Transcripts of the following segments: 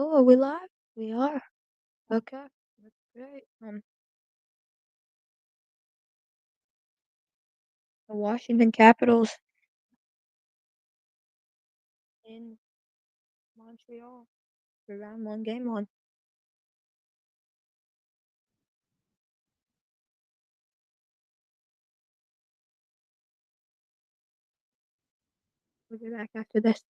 Oh, are we live? We are. Okay, that's great. The Washington Capitals in Montreal for round one, game one. We'll be back after this.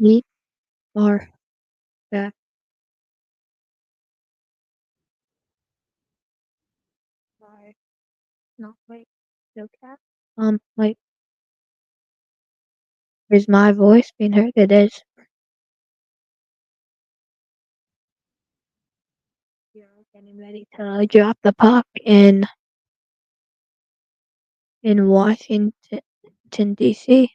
Eat or back. Why? Not wait. Okay. Like, is my voice being heard? It is. You're getting ready to drop the puck in Washington, D.C.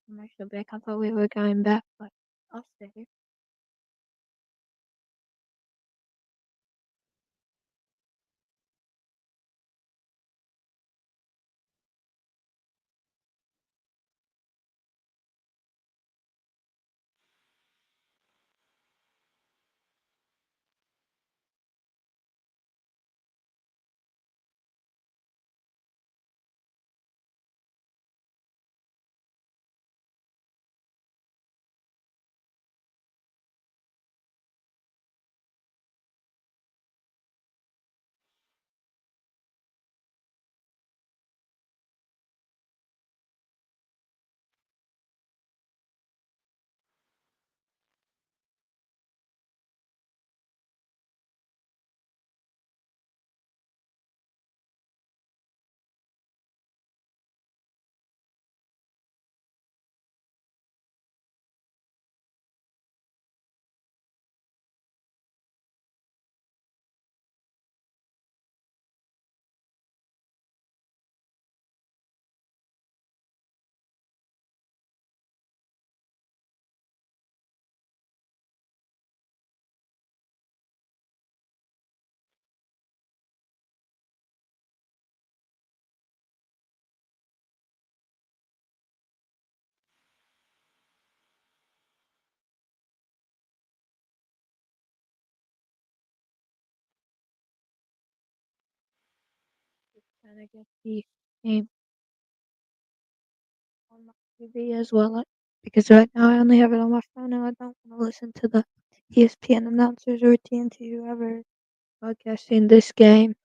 Commercial break. I thought we were going back, but I'll stay here. Trying to get the game on my TV as well, because right now I only have it on my phone and I don't want to listen to the ESPN announcers or TNT whoever broadcasting this game.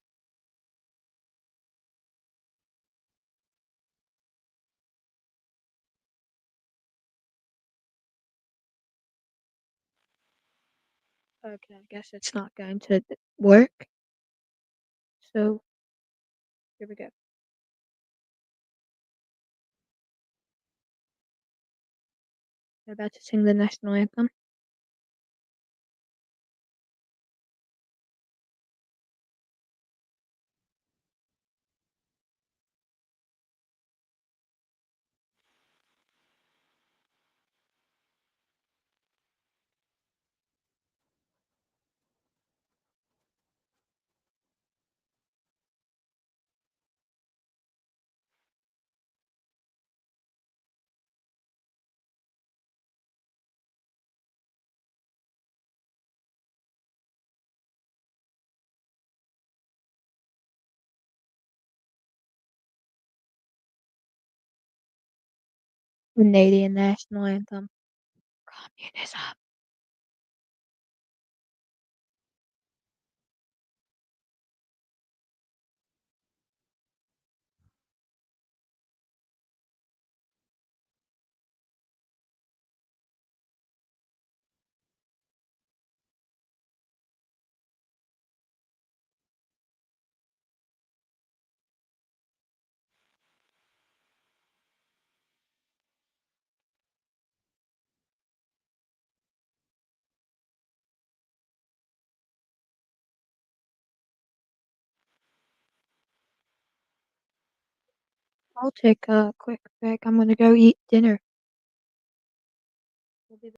Okay, I guess it's not going to work. So here we go. They're about to sing the national anthem. Canadian national anthem. Communism. I'll take a quick break. I'm gonna go eat dinner. We'll be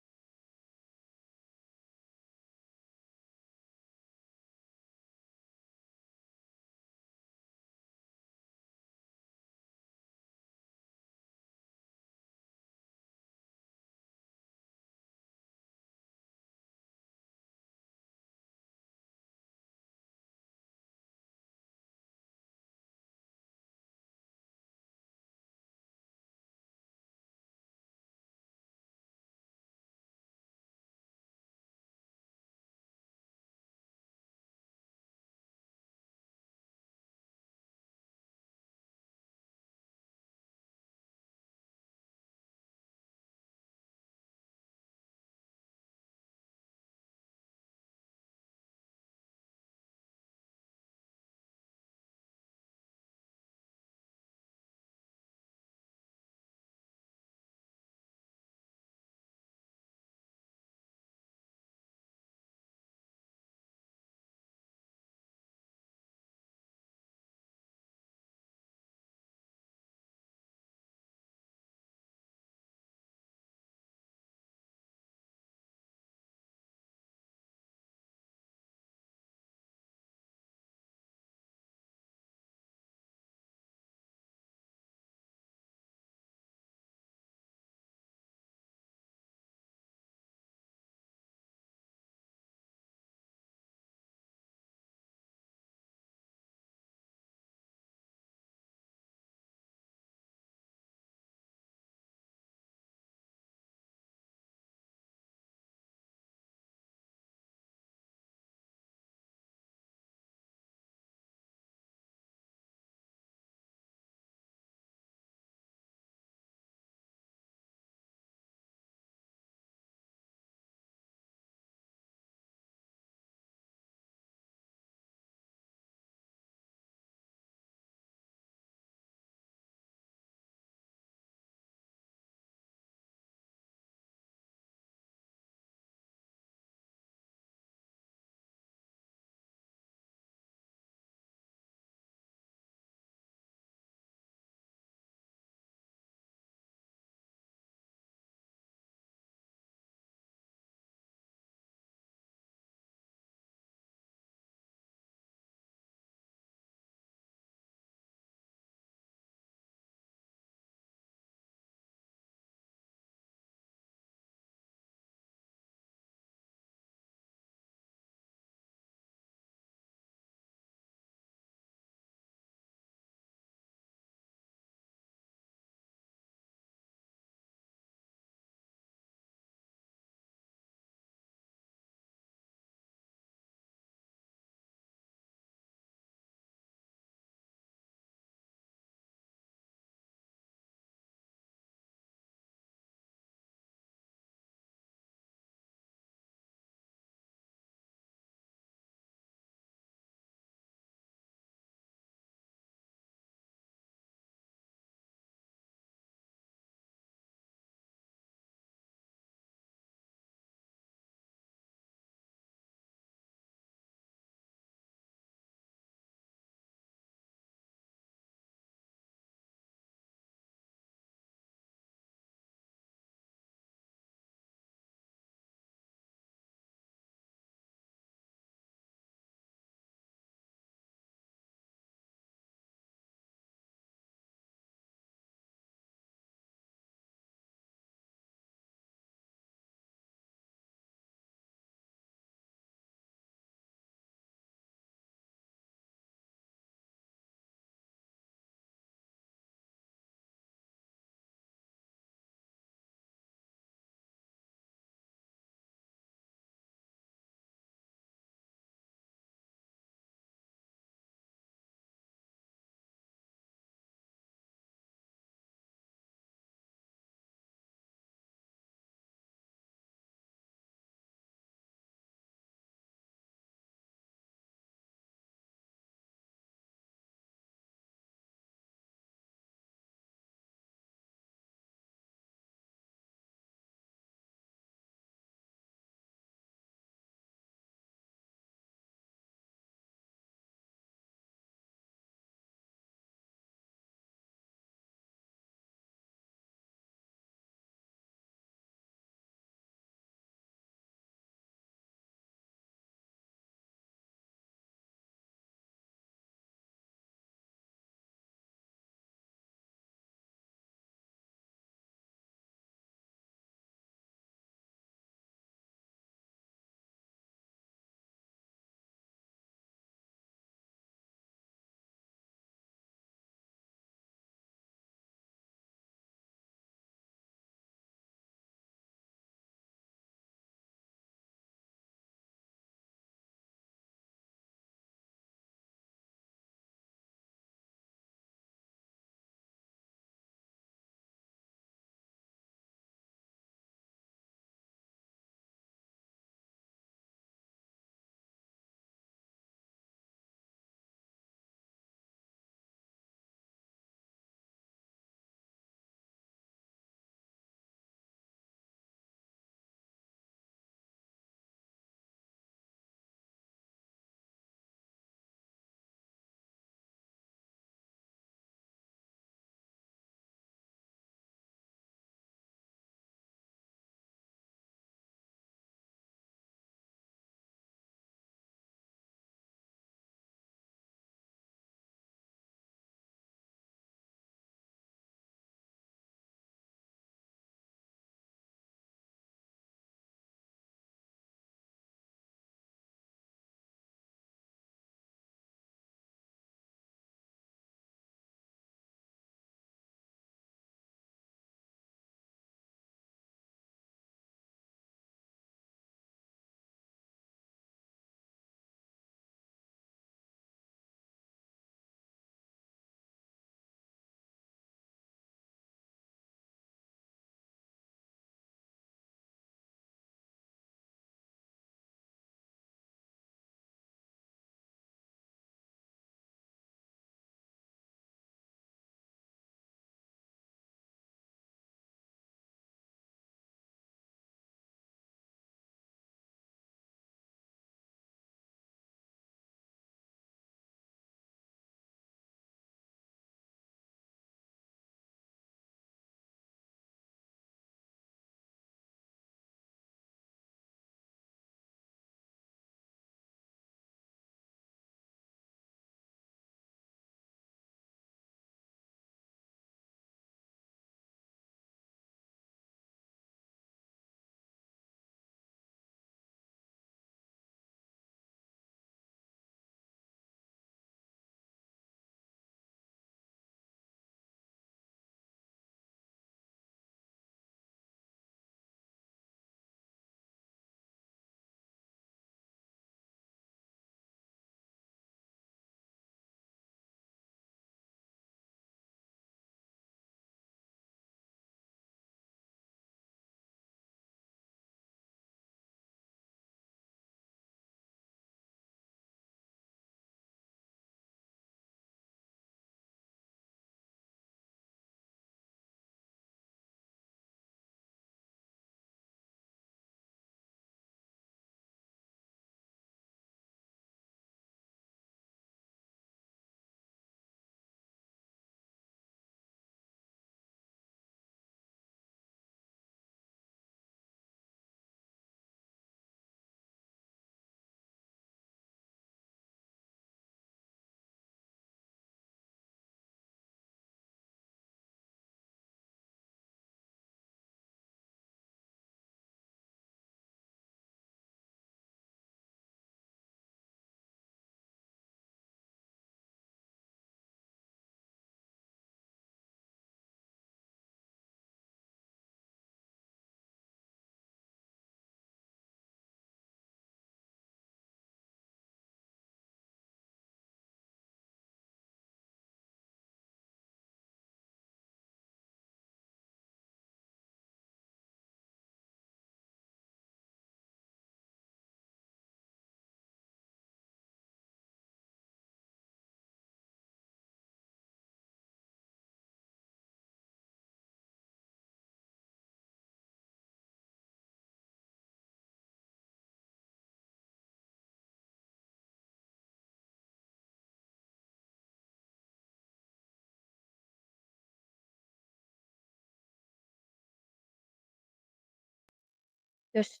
just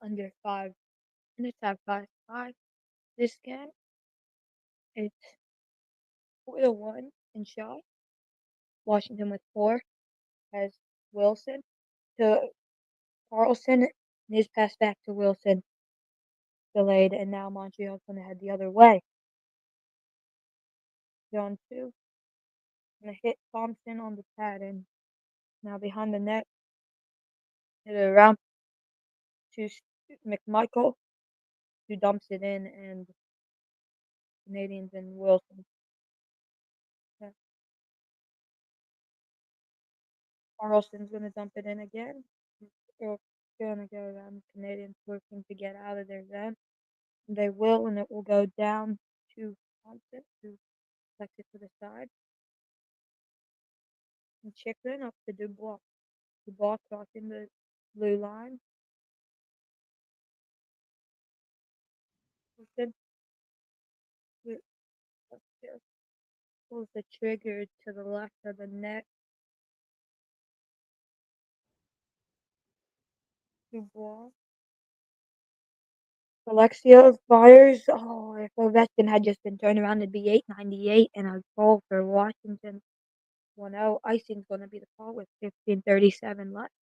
under 5 minutes at 5-5. This game, it's 4-1 in shot. Washington with 4 has Wilson to Carlson, and his pass back to Wilson delayed, and now Montreal's gonna head the other way. Zone 2, gonna hit Thompson on the pad, and now behind the net, hit it around to McMichael, who dumps it in, and Canadians and Wilson. Yeah. Carlson's gonna dump it in again. They're gonna go around the Canadians working to get out of their zone. They will, and it will go down to Thompson, who flecks it to the side. And Chikrin up to Dubois. Dubois crossing the blue line. Wilson pulls the trigger to the left of the net. Dubois. Alexia fires. Oh, if Ovechkin had just been turned around, it'd be 8:98 and a goal for Washington. 1-0. Icing's going to be the call with 15:37 left.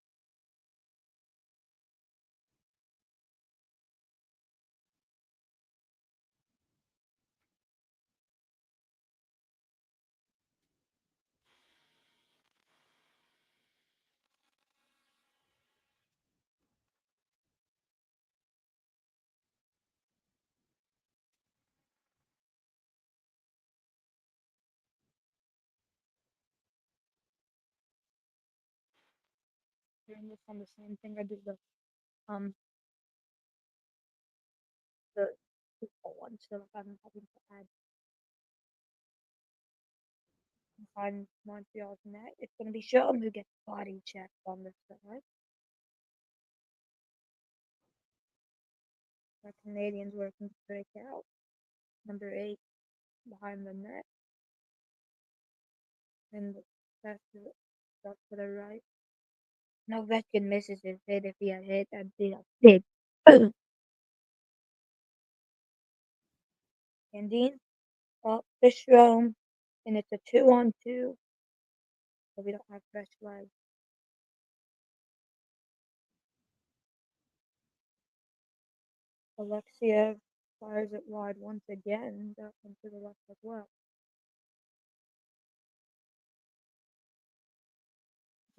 Doing this on the same thing I did um the football one, so I'm having to add behind Montreal's net. It's going to be Shelton who gets body checked on the side. The Canadians working to break out. Number 8 behind the net. And the pass to the right. No Ovechkin misses his hit. If he had hit, that'd be a big boom. And Dean up the Strom, and it's a 2-on-2. So we don't have fresh legs. Alexiev fires it wide once again. That one to the left as well.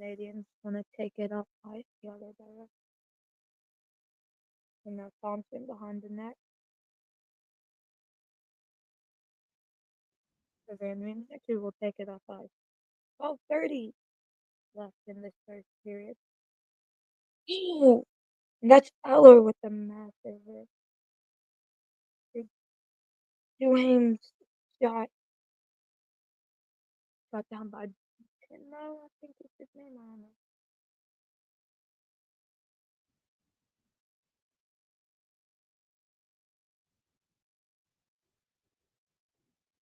Canadians want to take it up ice the other direction. And now Thompson behind the net. So Van Riemsdyk will take it up ice. 12:30 left in this first period. Ew. And that's Eller with the massive hit. Big Duhame's shot got down by Pinmo, I think it's his name. I don't know.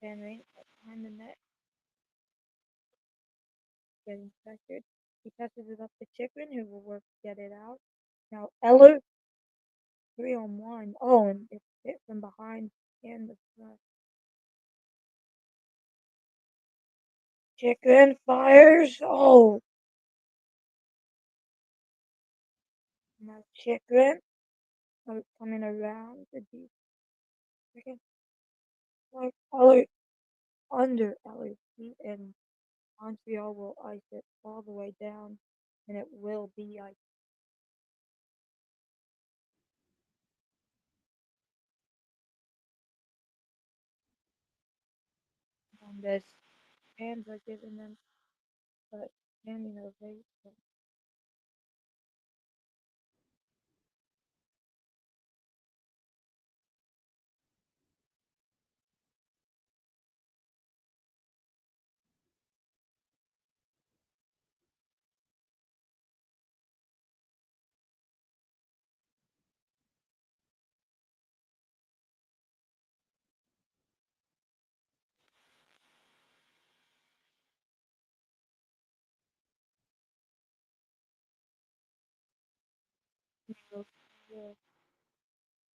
Van Riemsdyk behind the net, getting pressured. He passes it up to Chikrin, who will work to get it out. Now Eller, 3-on-1. Oh, and it's hit from behind and the front. Chikrin fires. Oh, now Chikrin coming around the deep. Second, like Eller under Eller's feet, and Montreal will ice it all the way down, and it will be iced on this. Fans are giving them a standing ovation.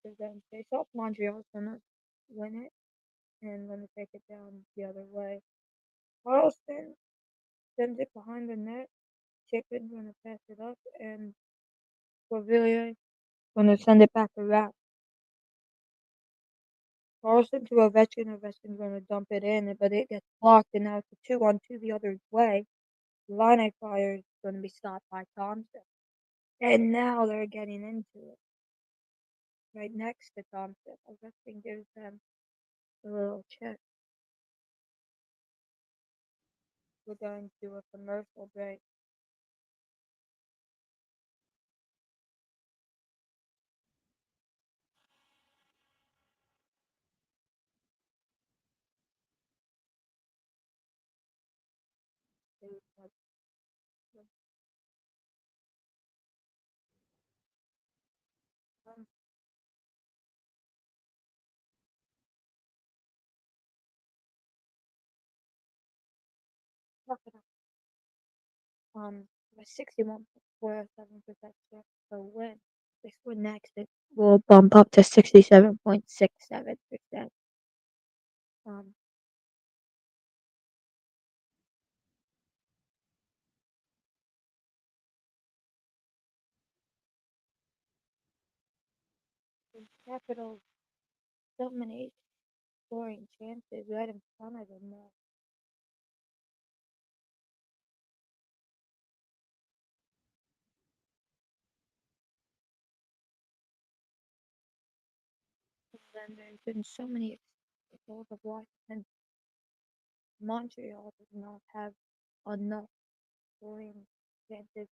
the zone face-off. Montreal's gonna win it and gonna take it down the other way. Carlson sends it behind the net. Chapin's gonna pass it up, and Quavilier gonna send it back to Rapp. Carlson to Ovechkin. Ovechkin's gonna dump it in, but it gets blocked, and now it's a 2-on-2 the other way. Line fire is gonna be stopped by Thompson. And now they're getting into it. Right next to Thompson. Ovechkin gives them a little check. We're going to a commercial break. Um, a 61.47% chance to win. This one next, it will bump up to 67.67%. Um, the Capitals dominate scoring chances right in front of them now. And then there's been so many examples of Washington. Montreal does not have enough scoring chances.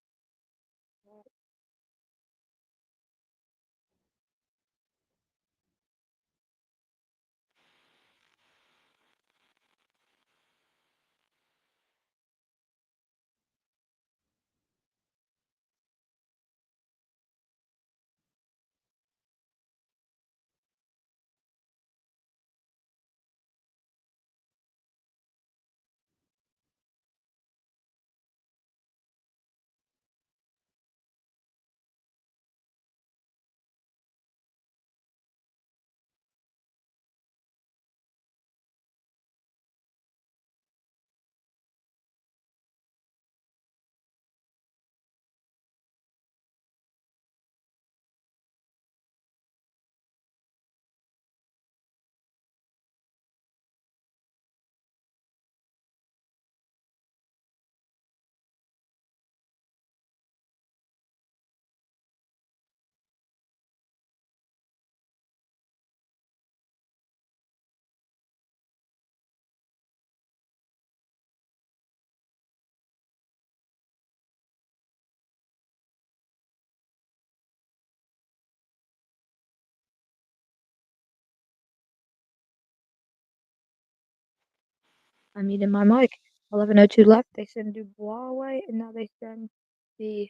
I'm muting my mic. 11:02 left. They send Dubois away, and now they send the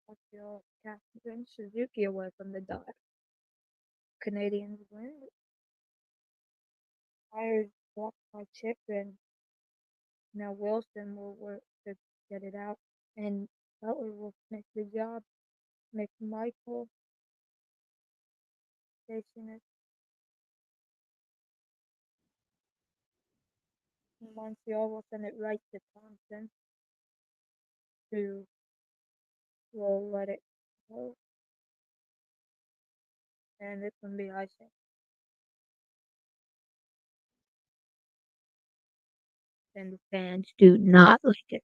Montreal captain Suzuki away from the dot. Canadians win. Fires blocked by Chip, and now Wilson will work to get it out, and Butler will finish the job. McMichael facing it. Montreal will send it right to Thompson, who will let it go, and it's gonna be icing. And the fans do not like it.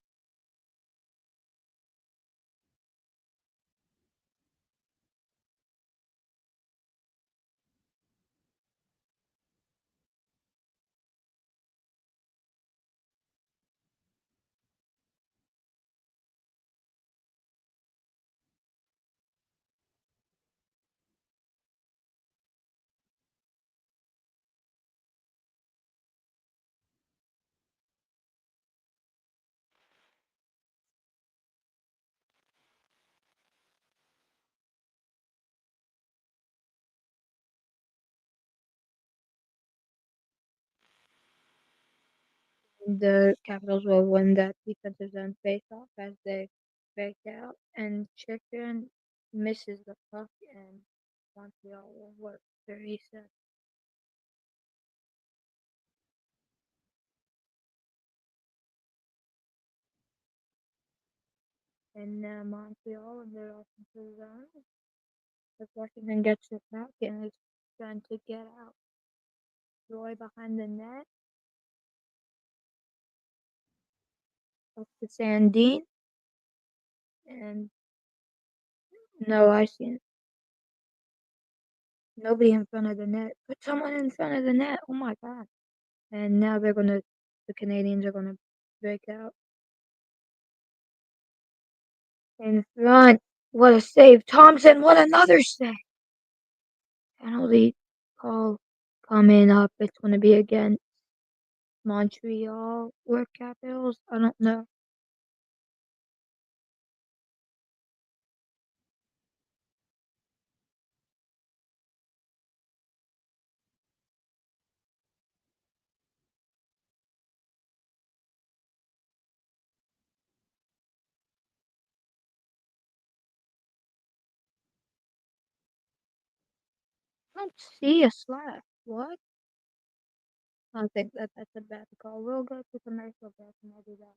The Capitals will win that defensive zone face-off as they break out, and Chicken misses the puck, and Montreal will work the reset. And Montreal in their offensive zone, as Washington gets it back and is trying to get out. Roy behind the net, up to Sandine, and no icing. Nobody in front of the net. Put someone in front of the net. Oh my god. And now the Canadians are gonna break out. In front. What a save. Thompson, what another save. Penalty call coming up. It's gonna be against Montreal or Capitals. I don't know. I don't see a slap. What? I don't think that's a bad call. We'll go to commercial break and I'll do that.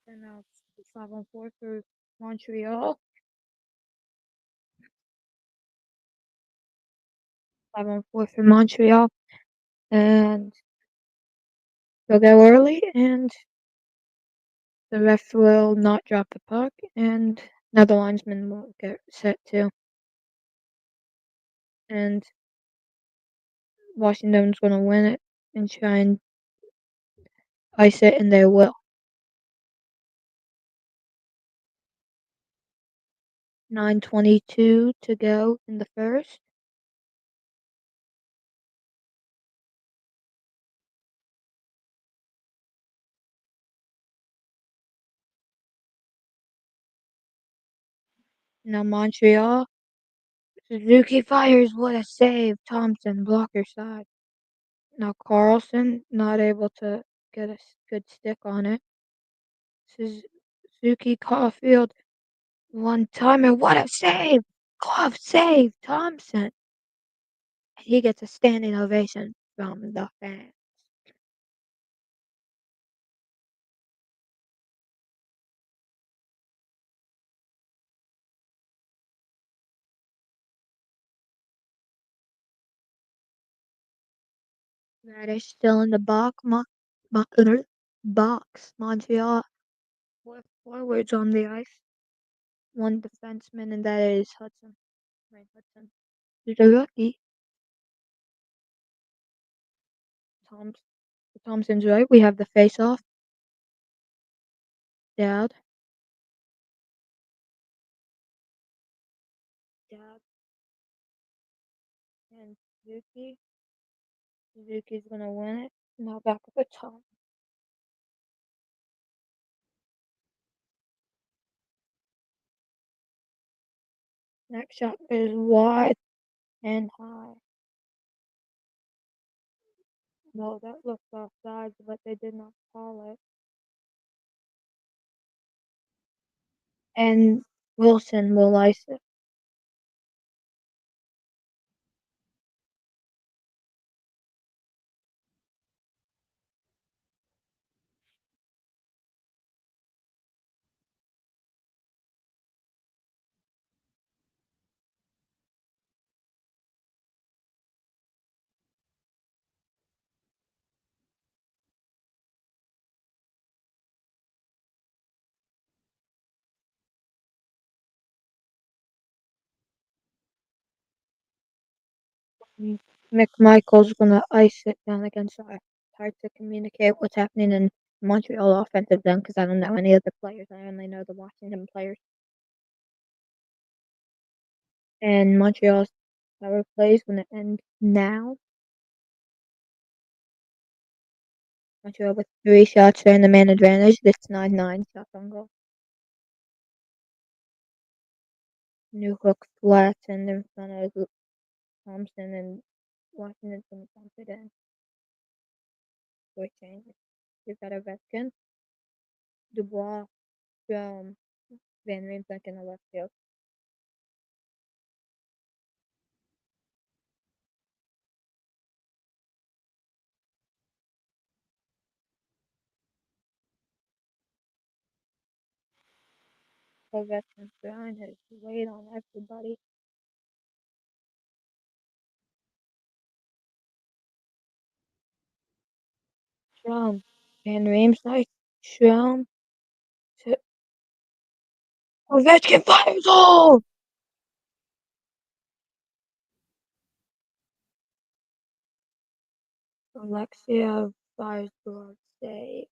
And now it's 5-on-4 for Montreal. 5-on-4 for Montreal. And they'll go early and the ref will not drop the puck and another linesman will get set too. And Washington's gonna win it and try and ice it and they will. 9:22 to go in the first. Now Montreal. Suzuki fires, what a save. Thompson, blocker side. Now Carlson, not able to get a good stick on it. Suzuki Caulfield, one timer, what a save! Glove save, Thompson. He gets a standing ovation from the fans. Radish still in the box. Montreal. Four forwards on the ice. One defenseman, and that is Hudson. Right, Hudson. He's a rookie. Thompson. Thompson's right. We have the face-off. Dad. Dad. And Suzuki. Suzuki's gonna win it. Now back up at top. Next shot is wide and high. Well, that looked offside, but they did not call it. And Wilson will ice it. McMichael's gonna ice it down against our hard to communicate what's happening in Montreal offensive zone because I don't know any of the players. I only know the Washington players. And Montreal's power play is gonna end now. Montreal with 3 shots and the man advantage. That's 9-9 shots on goal. New hook flat and in front of Thompson and Washington's gonna dump it in. Four changes. We've got Ovechkin, Dubois, Van Riemsdyk in the left field. Ovechkin's throwing his weight on everybody. Strom, Van Riemsdyk, Strom, Ovechkin fires goal! Alexia fires glove save.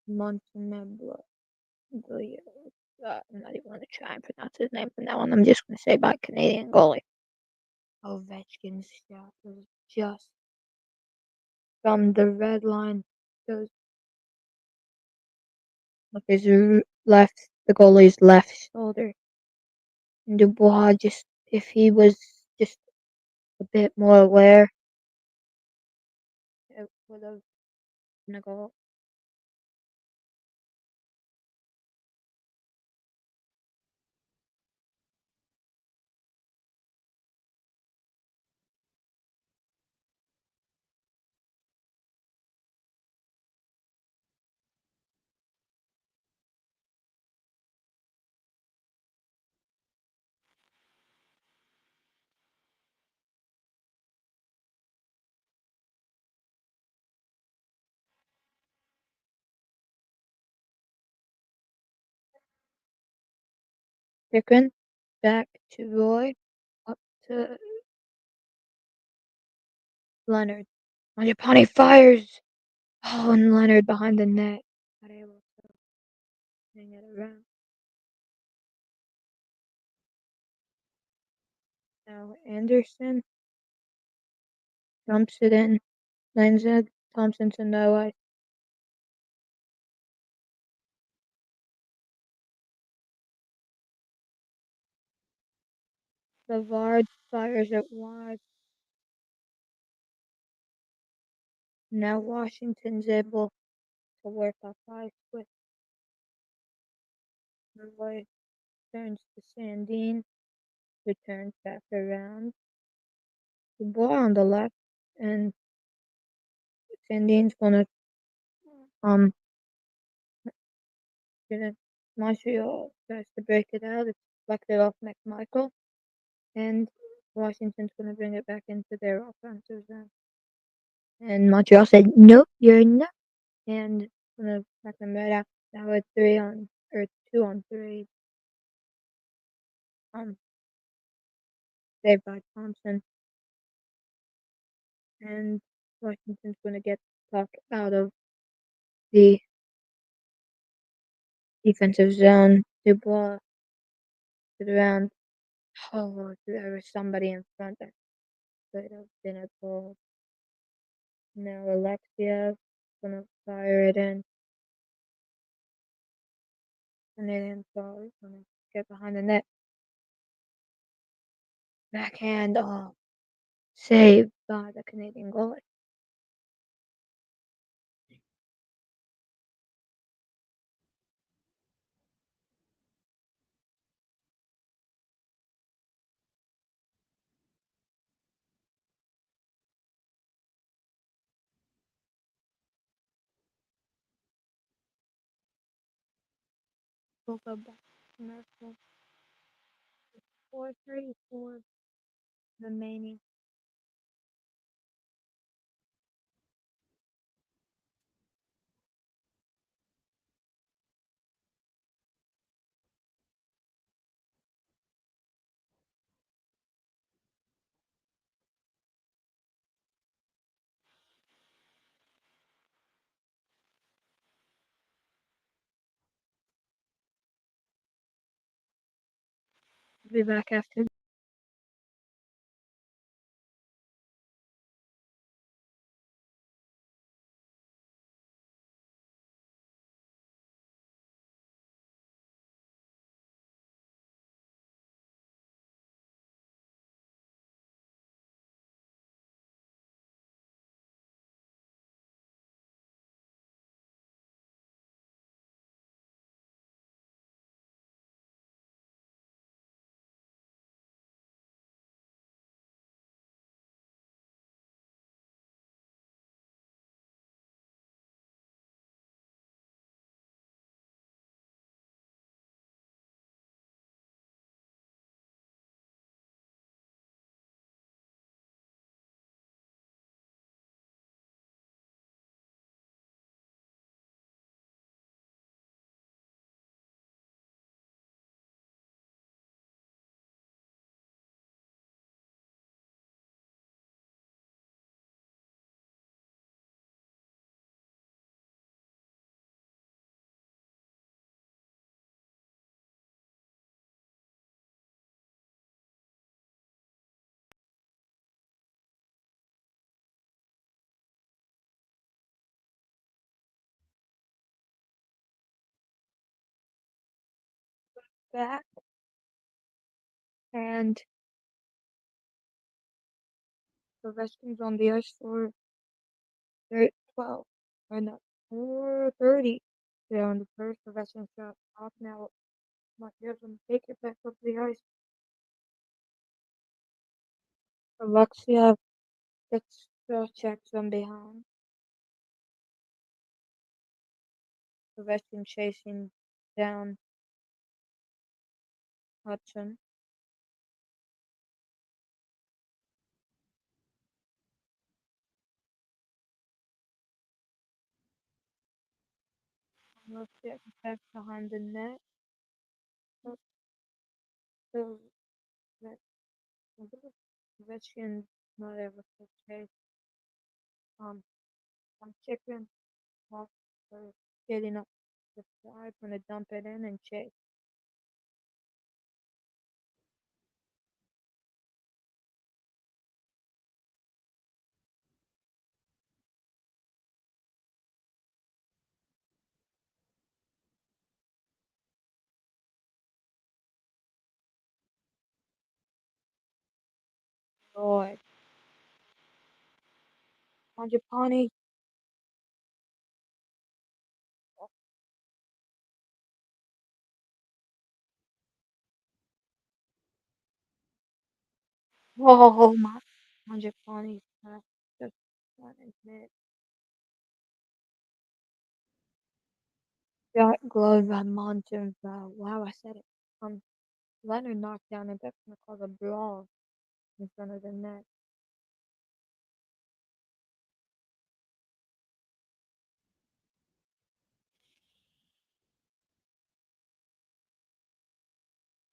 Montenegro. I'm not even going to try and pronounce his name from now on. I'm just going to say by Canadian goalie. Ovechkin's shot was just from the red line. Goes with his left, the goalie's left shoulder. And Dubois just, if he was just a bit more aware, it would have been a goal. Pickren, back to Roy, up to Leonard. Mangiapane fires! Oh, and Leonard behind the net. Not able to hang it around. Now Anderson dumps it in. Lands it. Thompson to no ice. Savard fires it wide. Now Washington's able to work off ice with Roy. Turns to Sandine, who turns back around. The ball on the left, and Sandine's gonna get it. Montreal tries to break it out. It's deflected off McMichael, and Washington's gonna bring it back into their offensive zone. And Montreal said, "Nope, you're not." And gonna back them right out. Now it's 2-on-3. Um, saved by Thompson. And Washington's gonna get the puck out of the defensive zone. Dubois to the round. Oh, there was somebody in front that could have been a goal. Now Alexiev gonna fire it in. Canadian goal gonna get behind the net. Backhand. Oh, saved by the Canadian goalie. We'll go back. Commercial. 4:34 remaining. Be back after. Back and the Redskins on the ice for 12 or not 4:30. They're on the first. The Redskins got off now. Montreal's gonna take it back up the ice. Alexia gets the checks from behind. The Redskins chasing down Hudson. Alexia back behind the net. But the Red- the Redskins not able to chase. Um, I'm checking off for getting up the side, gonna dump it in and chase. Lord, Manjapani. Whoa, Manjapani. Just one minute. Got glowed by Monte. Wow, I said it. Leonard knocked down and that's gonna cause a brawl in front of the net.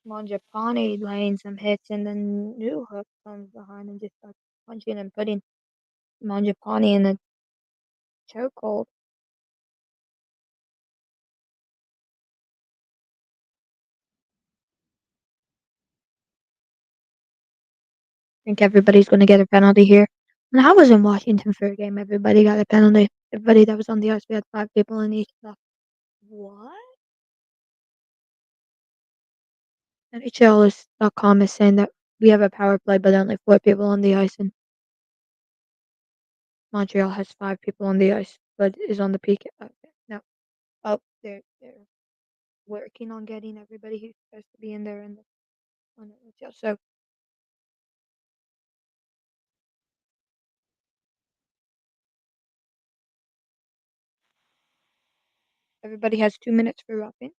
Manjapani laying some hits and then New Hook comes behind and just starts punching and putting Mangiapane in a chokehold. Think everybody's gonna get a penalty here. When I was in Washington for a game, everybody got a penalty. Everybody that was on the ice, we had 5 people in each box. What? NHL.com is saying that we have a power play, but only 4 people on the ice, and Montreal has 5 people on the ice, but is on the PK. Okay, no. Oh, they're working on getting everybody who's supposed to be in there in the on the NHL. So everybody has 2 minutes for roughing,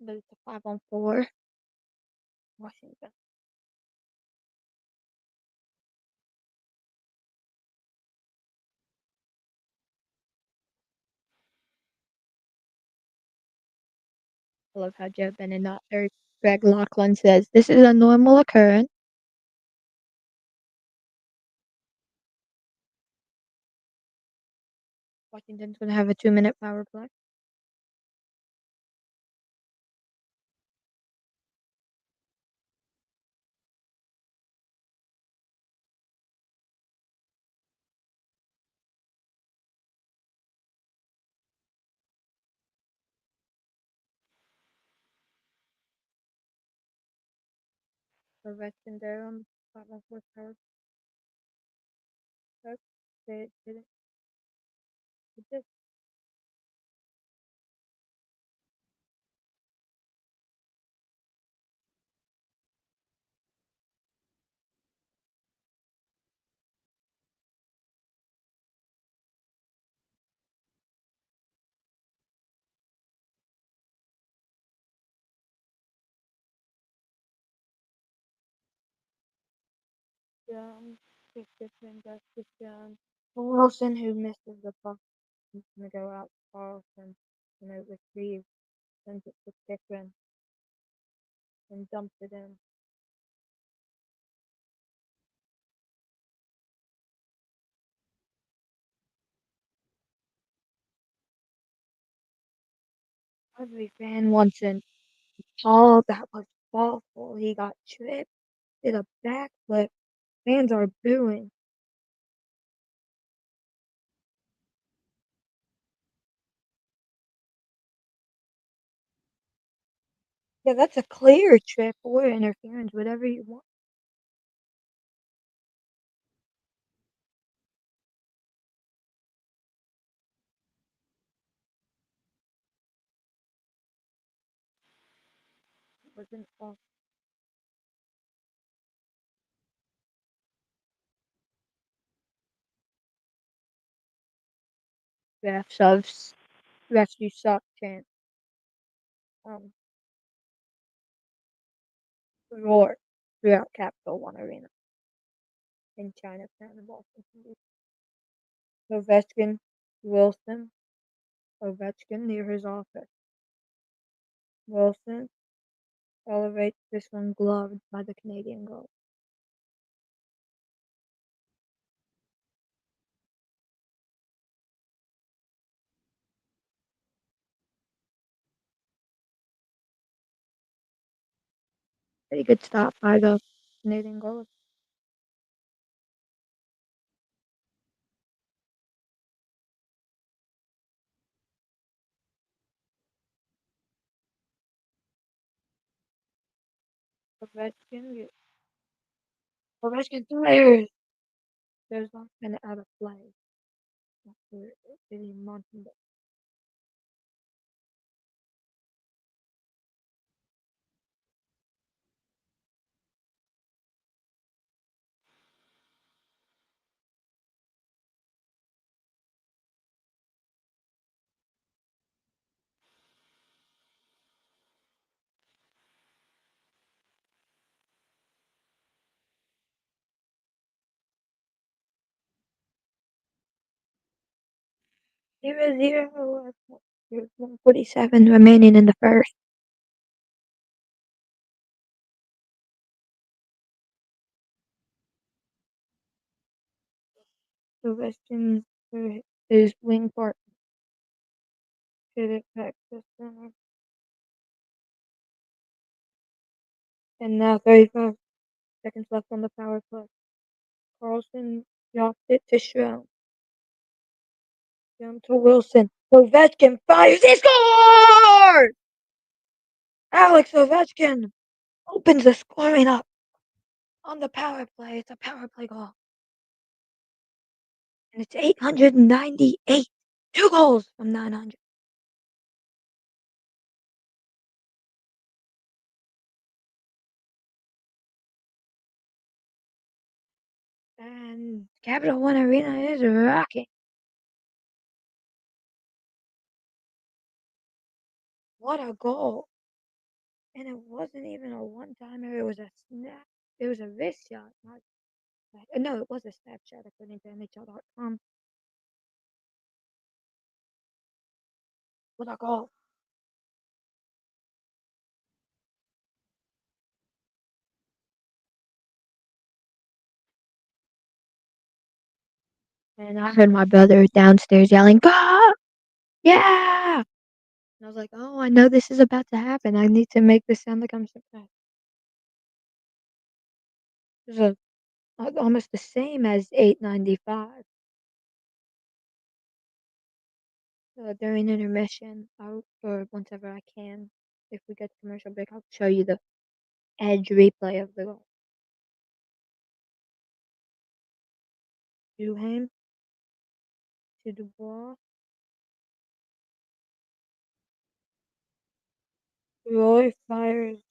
but it's a 5-on-4 Washington. I love how Joe Bennett, not or Greg Laughlin says this is a normal occurrence. Washington's gonna have a 2-minute power play. So Ovechkin there on 5-on-4 power play. Did it? It did. It's different. That's just Wilson who misses the puck. He's gonna go out to Carlson, retrieve, sends it to Pickren, and dumps it in. Every fan wants an Paul that was awful. He got tripped, did a backflip. Fans are booing. Yeah, that's a clear trip or interference, whatever you want. It wasn't off. Refs rescue suck chant. Um, roar throughout Capital One Arena in Chinatown in Washington. Ovechkin, Wilson, Ovechkin near his office. Wilson elevates this one gloved by the Canadian goal. Pretty good stop by the Canadian goal. Ovechkin, Ovechkin fires. There's not been out of play after hitting Montenegro. Zero zero. There's 147 remaining in the first. Ovechkin for his wing part hit it back to center. And now 35 seconds left on the power play. Carlson dropped it to Schroen. Down to Wilson. Ovechkin fires. He scores! Alex Ovechkin opens the scoring up on the power play. It's a power play goal. And it's 898. 2 goals from 900. And Capital One Arena is rocking. What a goal. And it wasn't even a one-timer. It was a snap. It was a wrist shot. No, it was a snapshot according to NHL.com. What a goal. And I heard my brother downstairs yelling, "Go! Yeah!" And I was like, "Oh, I know this is about to happen. I need to make this sound like I'm surprised." It was almost the same as 895. During intermission, or whenever I can, if we get to commercial break, I'll show you the edge replay of the goal. Duhaime to Dubois. Roy fires.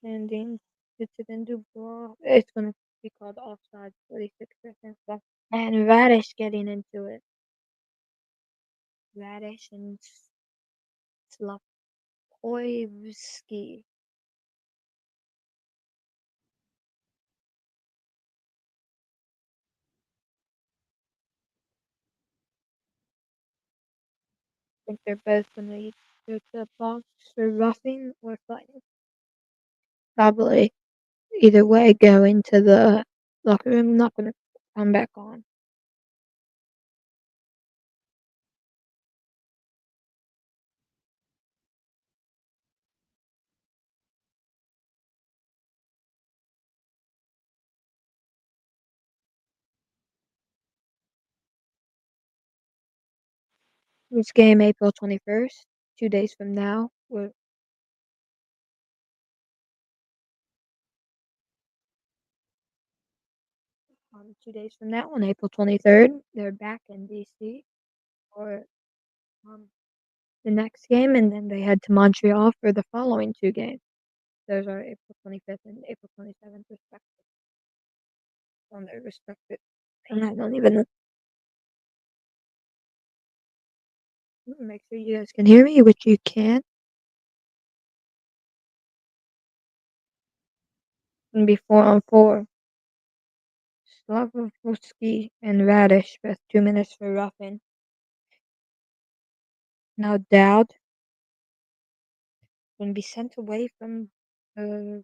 Landing. Hits it in Dubois. It's going to be called offside. 46 seconds left. And Radish getting into it. Radish and Slafkovsky. I think they're both going to go to the box for roughing or fighting. Probably either way go into the locker room. Not going to come back on. This game, April 21st, 2 days from now. We're 2 days from now, on April 23rd, they're back in DC for the next game, and then they head to Montreal for the following 2 games. Those are April 25th and April 27th, respectively. On their respective, and I don't even make sure you guys can hear me, which you can. And be 4-on-4. Slavovsky and Radish with 2 minutes for roughing. Now Dowd going to be sent away from the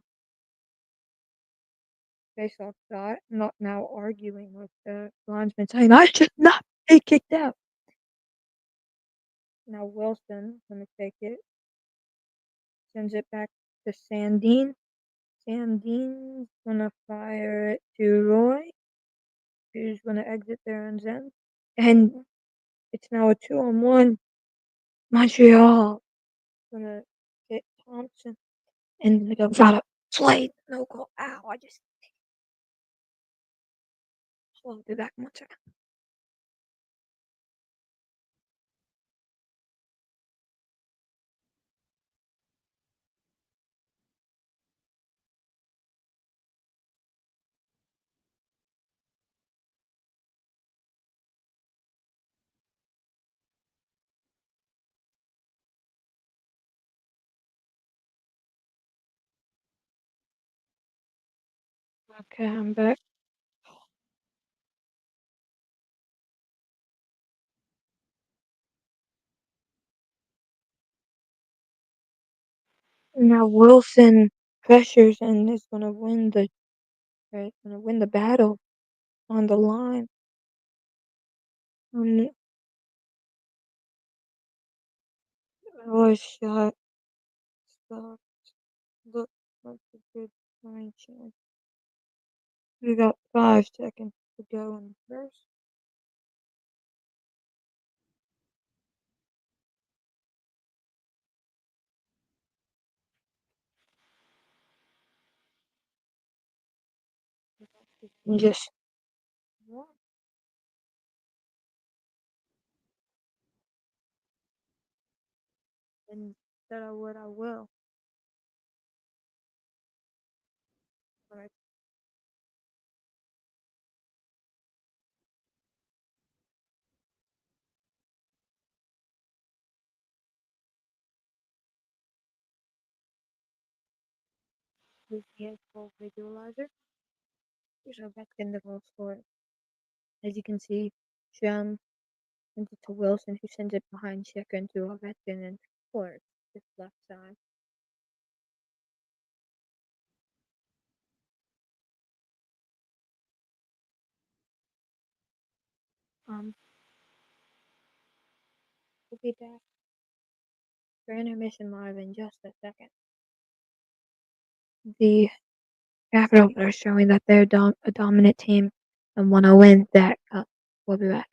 face-off dot, not now arguing with the linesman saying, "I should not be kicked out." Now Wilson going to take it, sends it back to Sandin. Sandin's going to fire it to Roy, who's going to exit their own end. And it's now a 2-on-1. Montreal going to hit Thompson. And they go, got a play. No goal. Ow, I just. I'll be back in 1 second. Okay, I'm back. Now Wilson pressures and is gonna win the battle on the line. Um, oh shot, stop, look, that's a good line chance. We got 5 seconds to go in the first. And just one. And said I would, I will. Alright, this is full visualizer. Here's our back in the goal score. As you can see, Sham sends it to Wilson, who sends it behind second to Ovechkin and scores this left side. We'll be back for intermission live in just a second. The Capitals are showing that they're a dominant team and want to win that cup. We'll be back.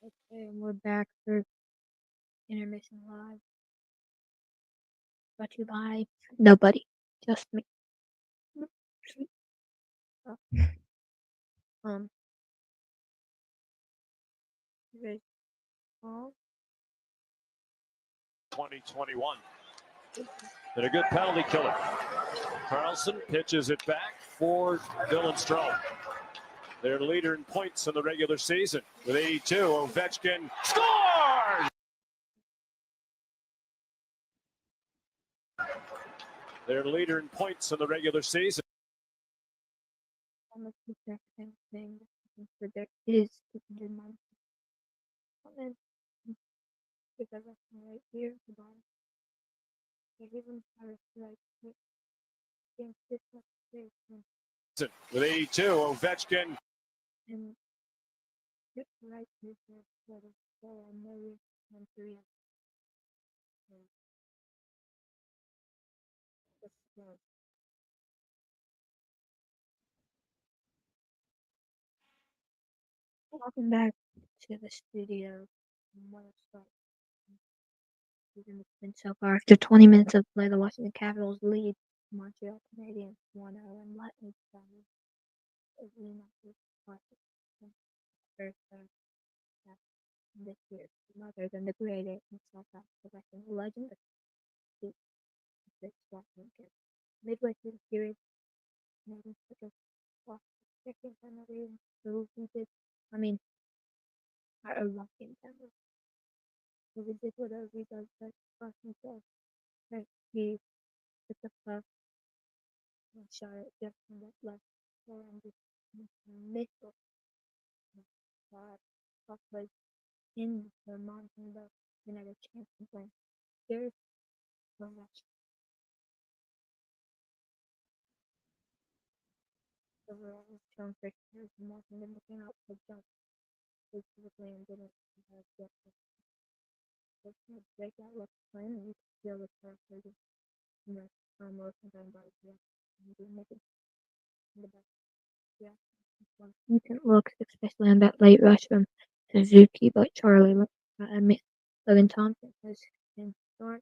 Okay, and we're back for Intermission Live. Brought to you by nobody, just me. Um, here's all. 2021. And a good penalty killer. Carlson pitches it back for Dylan Strome. Their leader in points in the regular season with 82. Ovechkin scores! Their leader in points in the regular season. Almost the exact same thing. Predict is 209. And then because that's right here, the bottom. I give them power to like against this much space With 82, Ovechkin. and hit right here for the so I know you Montreal. Welcome back to the studio. What a start season it's been so far. After 20 minutes of play, the Washington Capitals lead Montreal Canadiens 1-0, and let me tell you, it really not this first half this year, other than the great eight and South Africa legend of the six Washington. Midway through the series, Canadiens took a second penalty, so we did. I mean, a lucky penalty. So we did whatever he does best for himself. Right, he took the puck and shot it just from the left hand, just missile. Puck was in the mountain, but we never chance to play. There's so much overall strong pictures and watching them looking out for jump specifically and didn't get the breakout look playing and you could feel the character just you know motion done by yeah and do make it in the best yeah decent looks especially on that late rush from Suzuki but Charlie I mean Logan Thompson has been short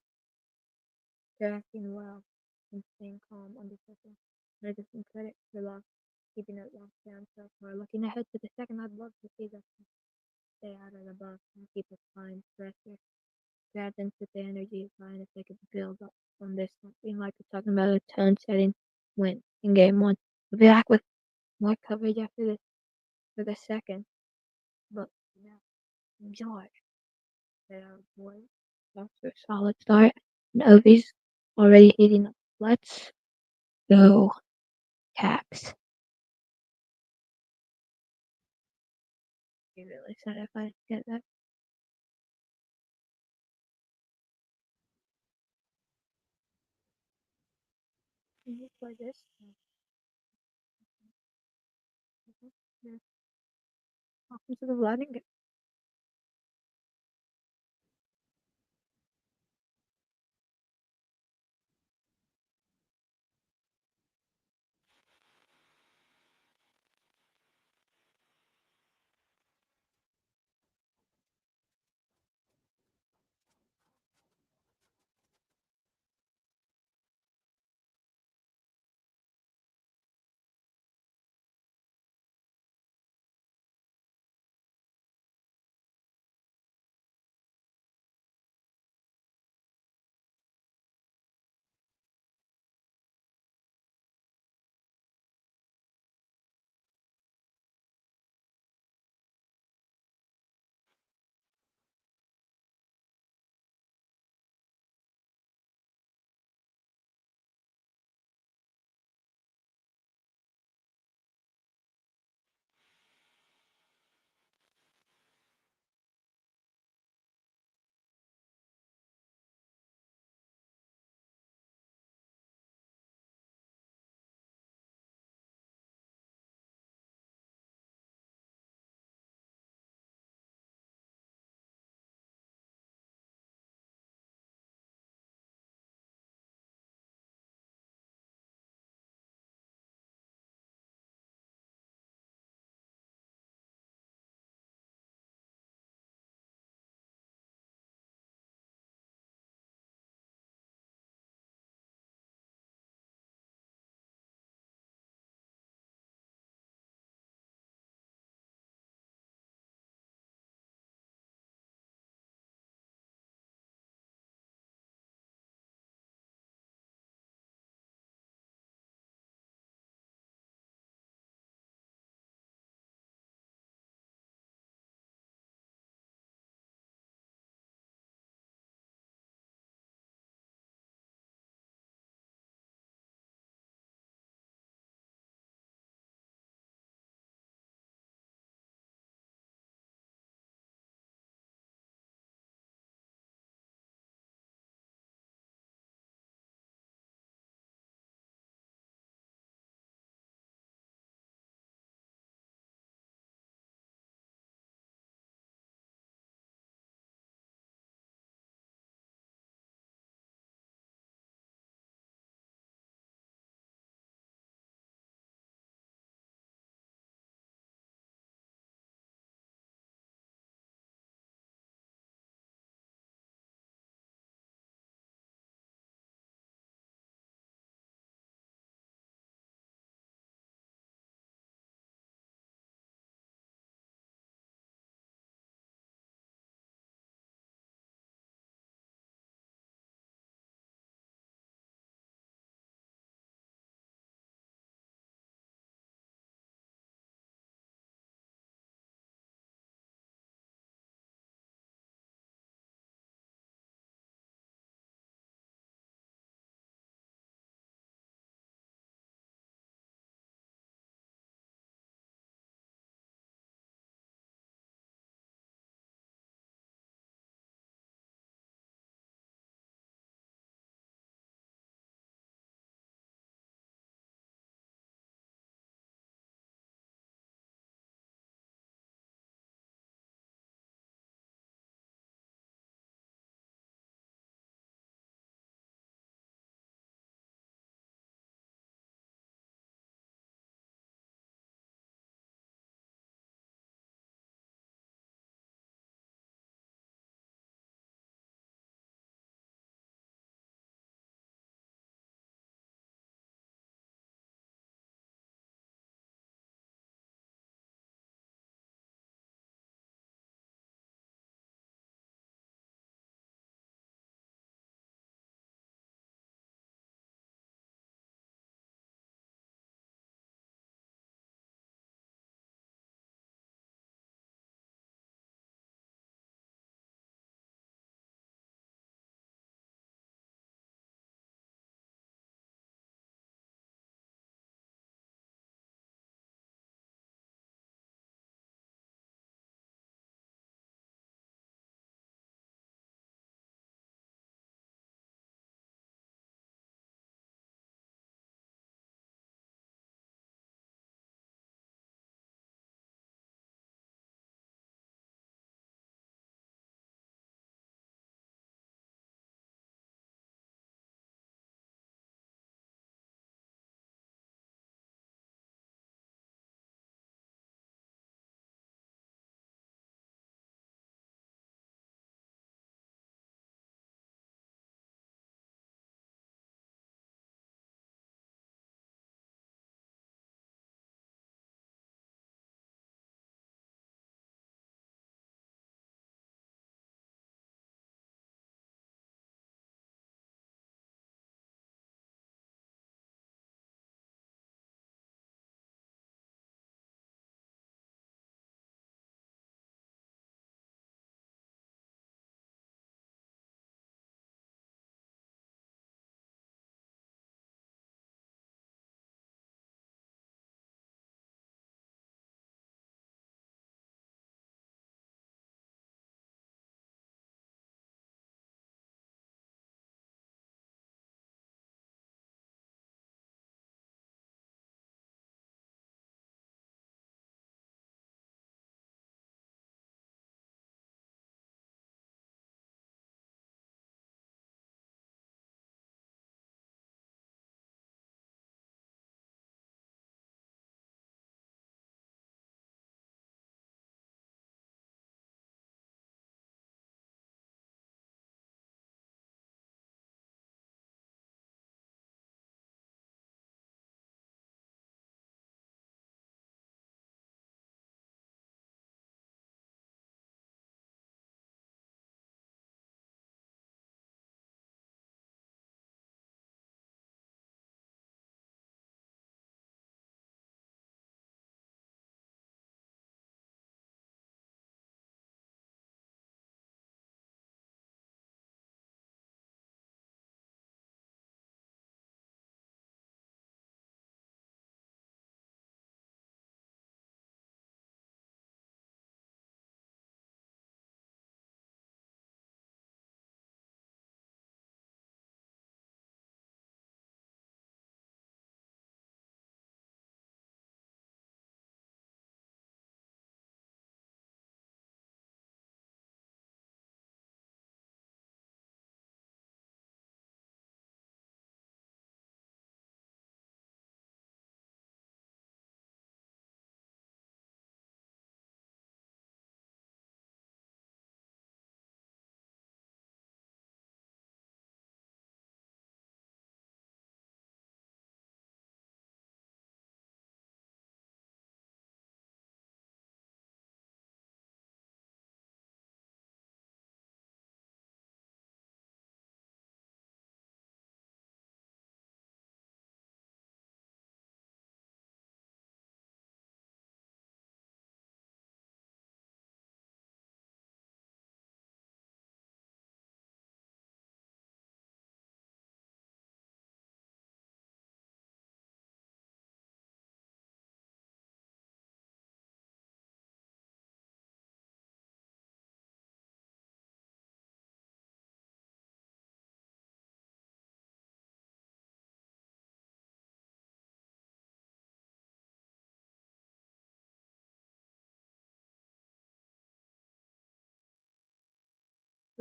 tracking well and staying calm under pressure. I give some credit for keeping it locked down so far. Looking ahead to the second, I'd love to see them stay out of the box and keep applying pressure. Grab them with the energy is fine if they could build up on this one. Being like we're talking about a tone setting win in game one. We'll be back with more coverage after this for the second. But yeah, enjoy. Boy, off to a solid start. And Ovi's already heating up. Let's go, Caps. Be really sad if I get that. Can you play this? Yeah. Welcome to the vlogging.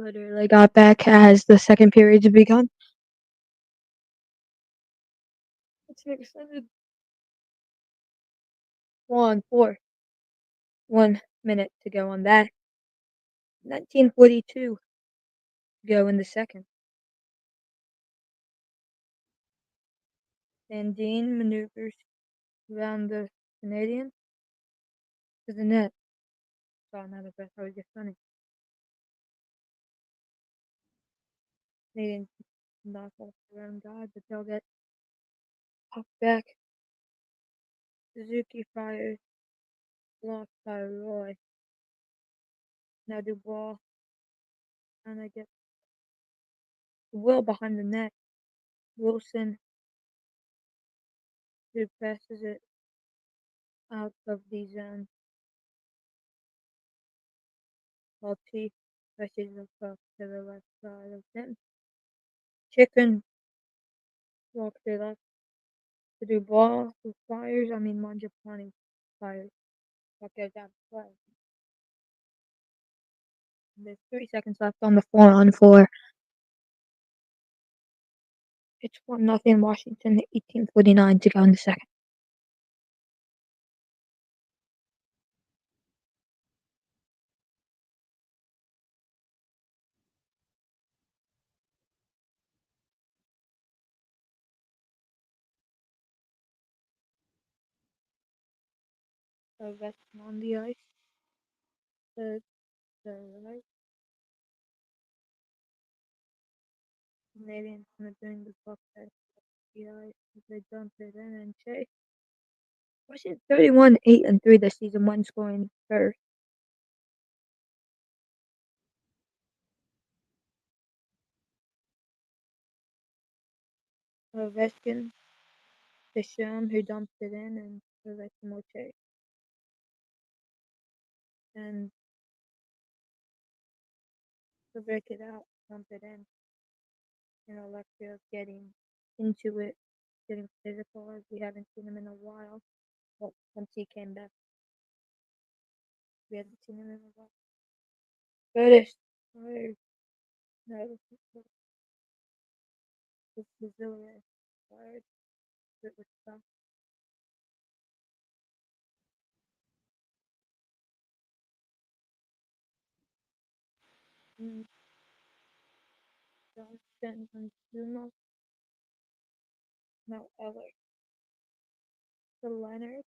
Literally got back as the second period had begun. It's an extended 4-on-4. 1 minute to go on that. 19:42 to go in the second. Sandine maneuvers around the Canadian to the net. Saw I'm out of breath. I was just running. Canadian knock off the run guy, but they'll get pucked back. Suzuki fires, blocked by Roy. Now Dubois trying to get Will behind the net. Wilson, who passes it out of the zone. While T rushes across to the left side of him. Chicken walks it up to Dubois, who fires. Mangiapane fires. Puck goes out of play. There's 3 seconds left on the 4-on-4. It's 1-0 Washington, 18:49 to go in the second. Ovechkin on the ice. The right Canadians gonna bring the puck back to the ice as they dump it in and chase. Washington 31-8-3 this season, one scoring first. Ovechkin to Shum, who dumps it in, and Ovechkin will chase. And to break it out, dump it in. And Alexia getting into it, getting physical as we haven't seen him in a while. Well, since he came back, we haven't seen him in a while. British fired. No, this is Brazilian fired. It was tough. Mm, Johnston and Zuma. No, Eller. The Leonard.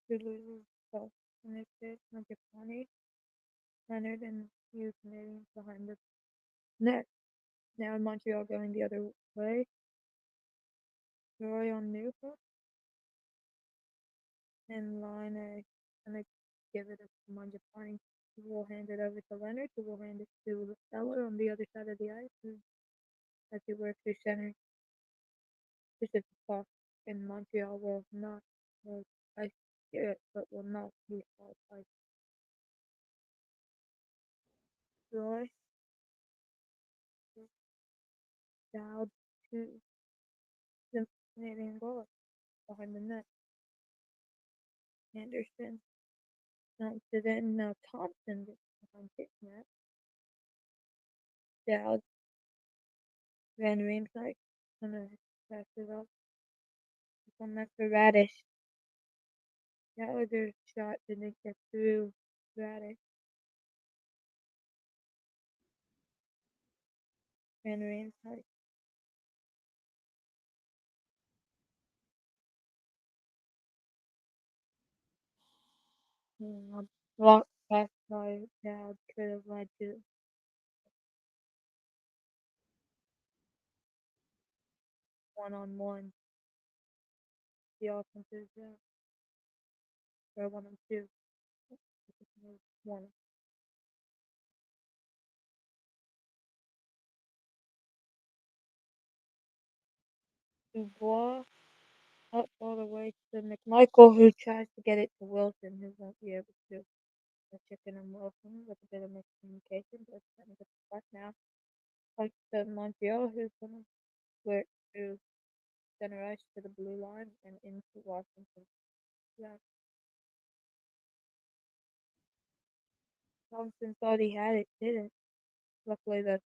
Who loses both. And it's it. Japanese. Leonard and few Canadians behind the net. Now Montreal going the other way. Roy on Newhook. And Line gonna give it to Manjapani. We'll hand it over to Leonard, who will hand it to Eller on the other side of the ice as he works through center. This is the puck, and Montreal will not, I hear it, but will not be fouled by Roy. Dowd to the Canadian goal behind the net. Anderson dumps it in. Now Thompson gets behind his net. Dowd, Van Riemsdyk, gonna pass it up. One left for Radish. Gallagher's shot didn't get through Radish. Van Riemsdyk. Blocked pass by Dowd could have led to 1-on-1. The offensive or 1-on-2. One. Dubois up all the way to McMichael, who tries to get it to Wilson, who won't be able to. The Chicken and Wilson with a bit of miscommunication, but it's going to get the puck now. Puck to Montreal, who's going to work through center ice to the blue line and into Washington. Yeah. Thompson thought he had it, didn't. Luckily, the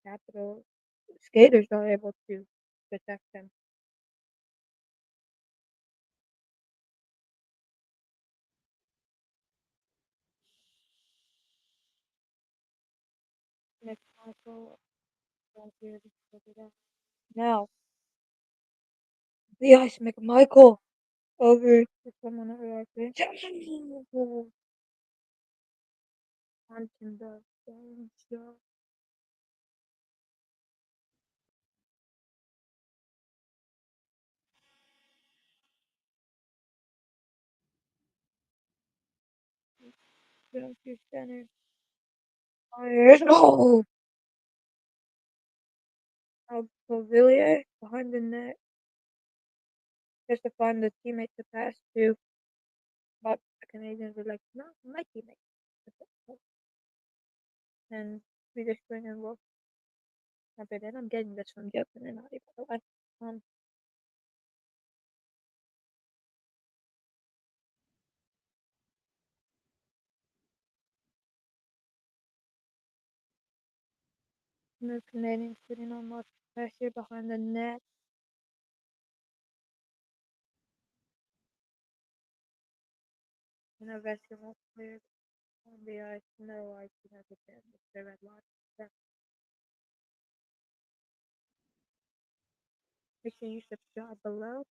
Capital skaters are able to protect him. Next Michael, right here, look at that. Now, the ice McMichael over to someone at right bench. Hunting the game shot. Down to center. Fires. Oh! Villiers behind the net. Just to find the teammate to pass to. But the Canadians were like, no, my teammate. And we just bring in Wolf. Okay, then I'm getting this from Jeff and Naughty, by the way. Um, the Canadians putting on much pressure behind the net. And a basketball player on the ice. No ice, you know, the red line. Yeah. Make sure you subscribe below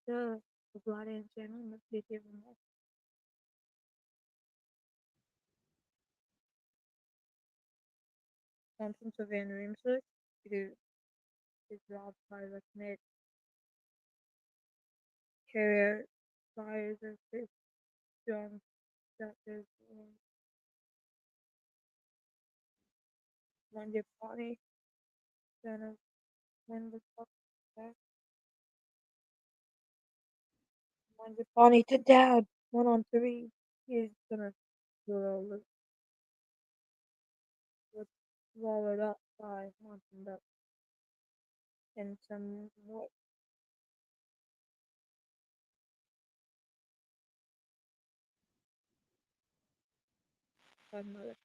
the Vladian channel and let's see even more. Thompson to Van Riemsdyk to is robbed by the net carrier fires of this John Doctor's Monday party. Then of when the fuck back Monday party to dad 1-on-3. He's gonna roll it with roll it up by Monson up and some more fun mother.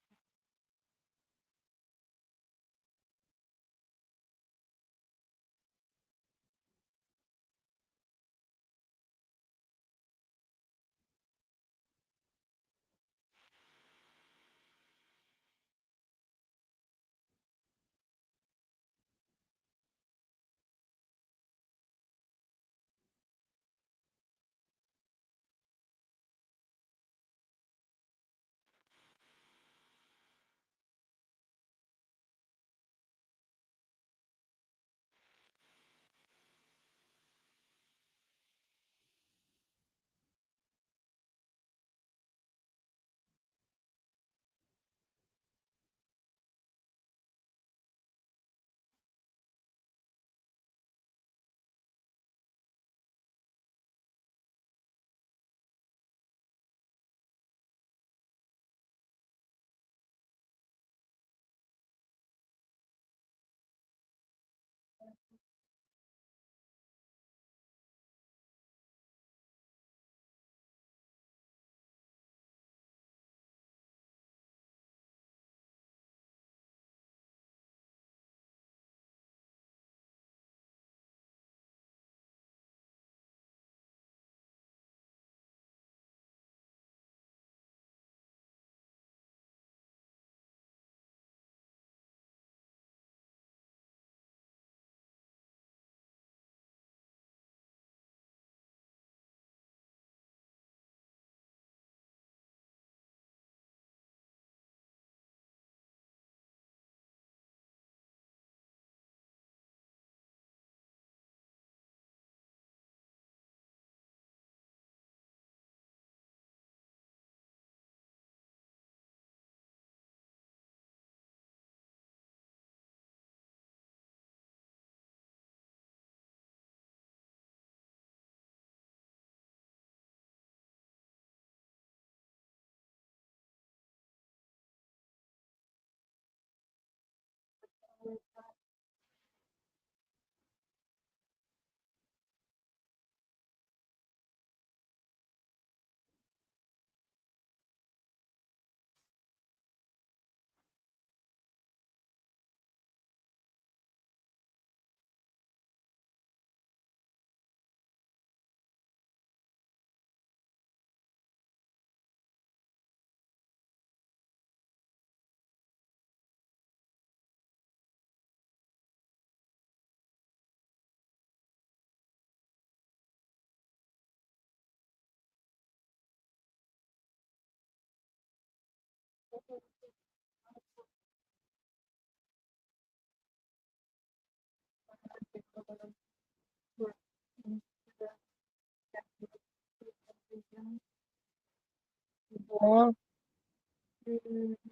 Ball,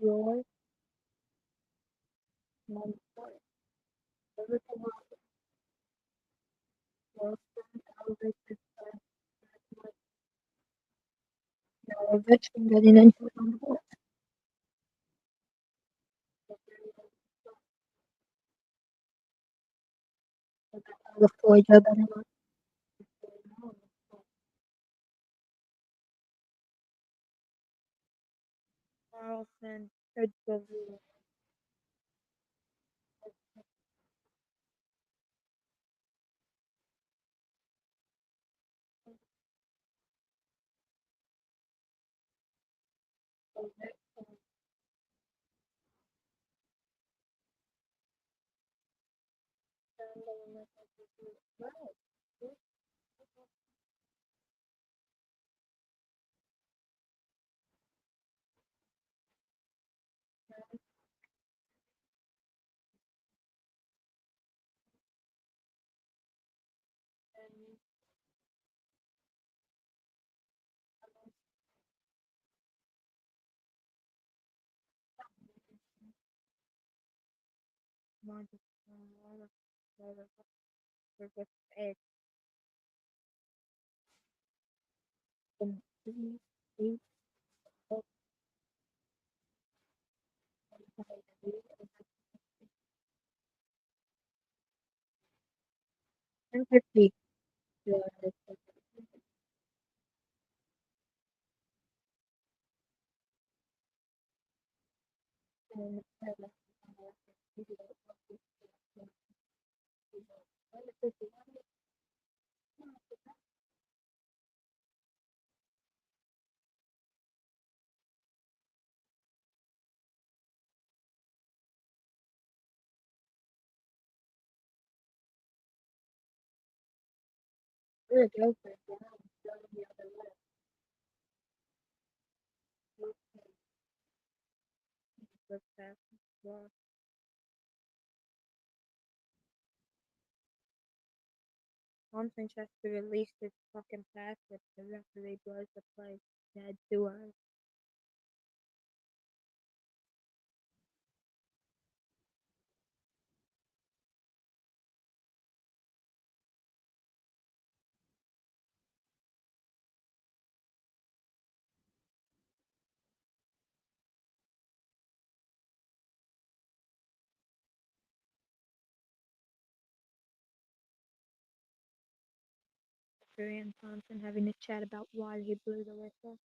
Roy, Montreal, Ovechkin getting into it on the board. The Floyd Urban Carlson, Ed Bovee, Montreal, Ed, and Bovee, and 50. Good, go for it. Good pass. Well, Thompson tries to release this fucking pass, but the referee blows the play. Dead to us. Referee and Thompson having a chat about why he blew the whistle.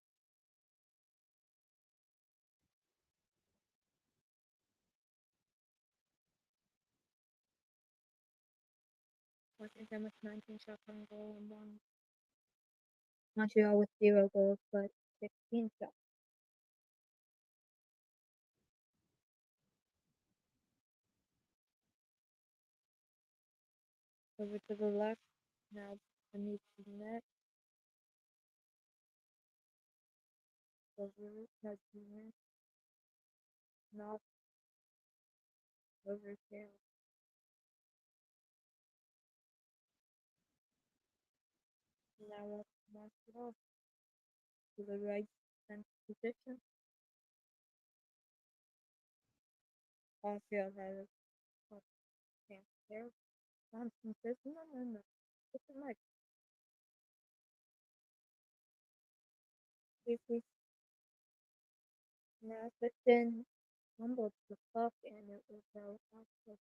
Washington with 19 shots on goal and one. Montreal with 0 goals but 16 shots. Over to the left. Now beneath the net. Over no junior. Not over there. Now up Montreal to the right center position. Montreal has a chance there. Thompson says, no. It's a nice. If we now but then fumbled the puck and it was out the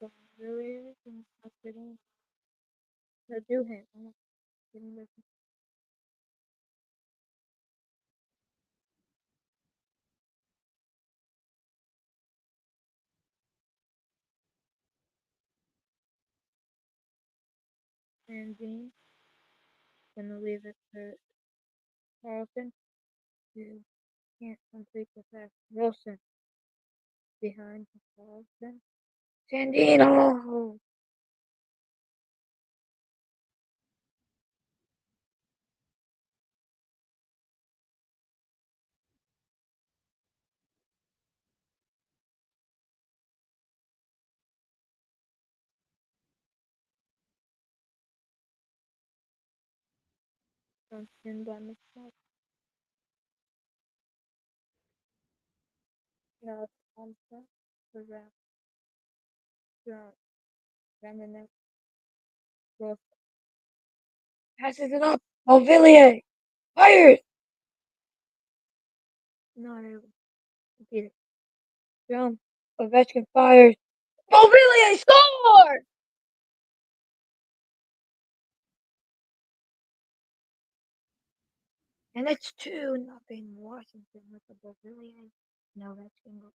but really and I didn't do him. I didn't listen. And Dean gonna leave it to Carlton who can't complete the pass. Wilson behind Carlton. Sandino! Don't stand by myself. Now it's Thompson. The rap. Drunk. Brandon next. Wolf. Passes it up. Montvillier. Fires. Not able to beat it. Drum. Ovechkin fires. Montvillier score! And it's 2-0 Washington with the Montvillier. No Ovechkin goal.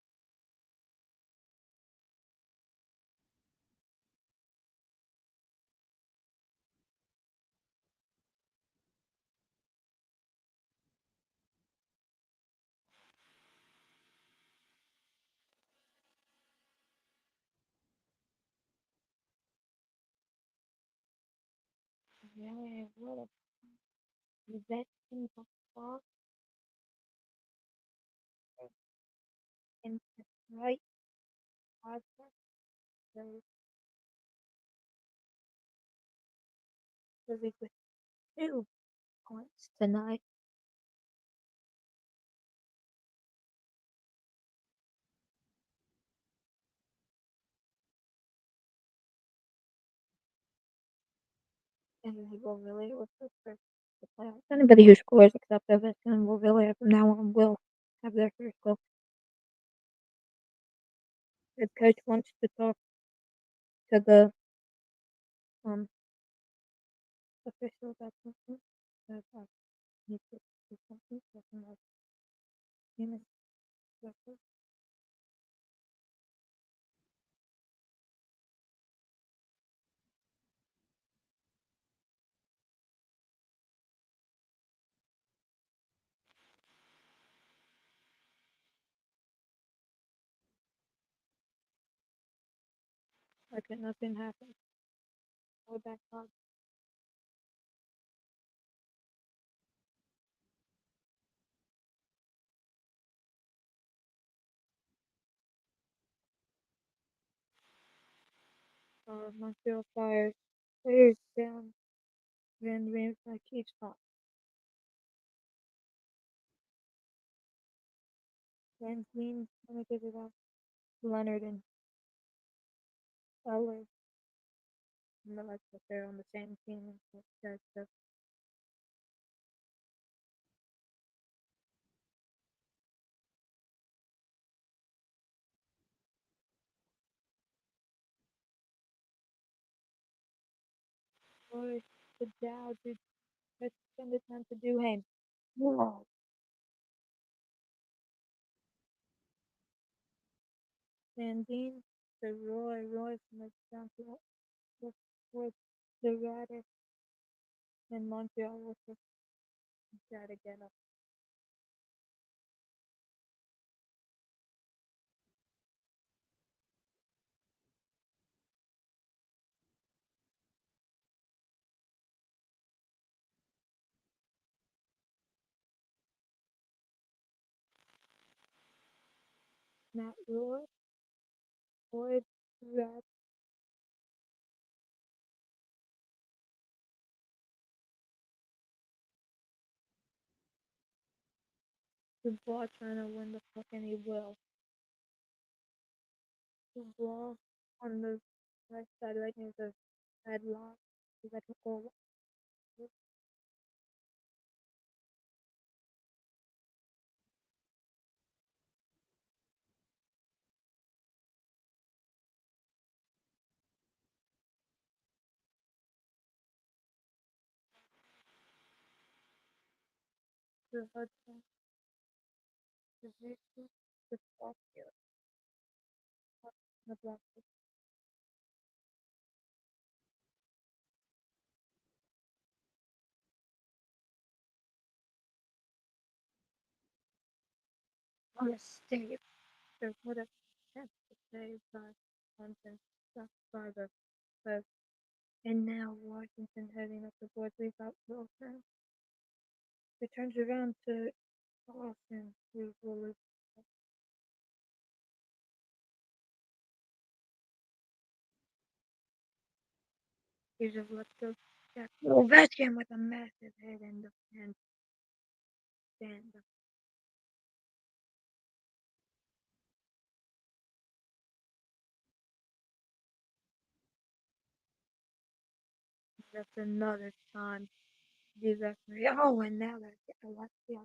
Yeah, what a Ovechkin ball and right after the Phillies with 2 points tonight. And they will really with the playoffs. Anybody who scores except Ovechkin will really from now on will have their first goal. The coach wants to talk to the um officials at something. That needs to do something like human resources. Like nothing happened. Go back up. Montreal fires. Players down. Van Riemsdyk keeps up. Van Veen gonna give it up. Leonard and Eller. And like that they're on the same team and stuff. Boy, the Dow did spend the time to do him. Whoa. Sandine, the Roy from the Montreal with the Ratter and Montreal with the try to get up. Not Roy, Rat, the ball trying to win the puck and he will. The ball on the right side right near the headlock. He's like a goal. The Hudson, the Victor, the Fox here, the Black. On a save. There would have chance to save by Clemson, stuck by the cliff. And now Washington heading up the board. We got Wilson. It turns around to Austin, who will lose. Here's a let's go Ovechkin with a massive hit in the stand. That's another time. The referee. Oh, and now they're Alexia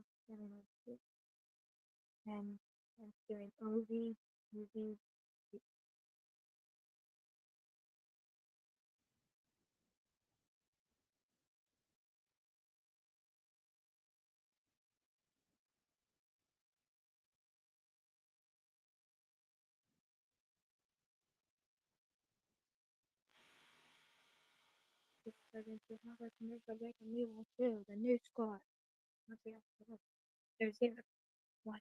and doing OV. Starting to have like a new one too. The new squad. There's even one.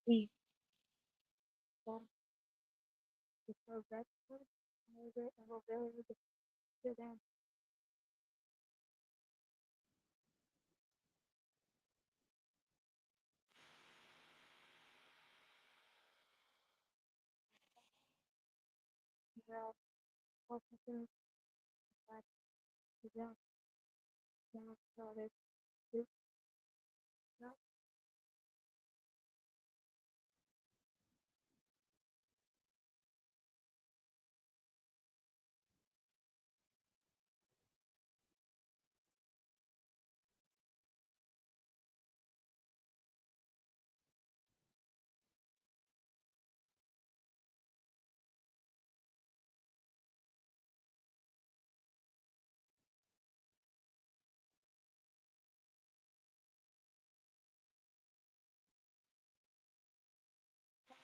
He before Redford. I will really sit down. Well, Washington, but down, started to not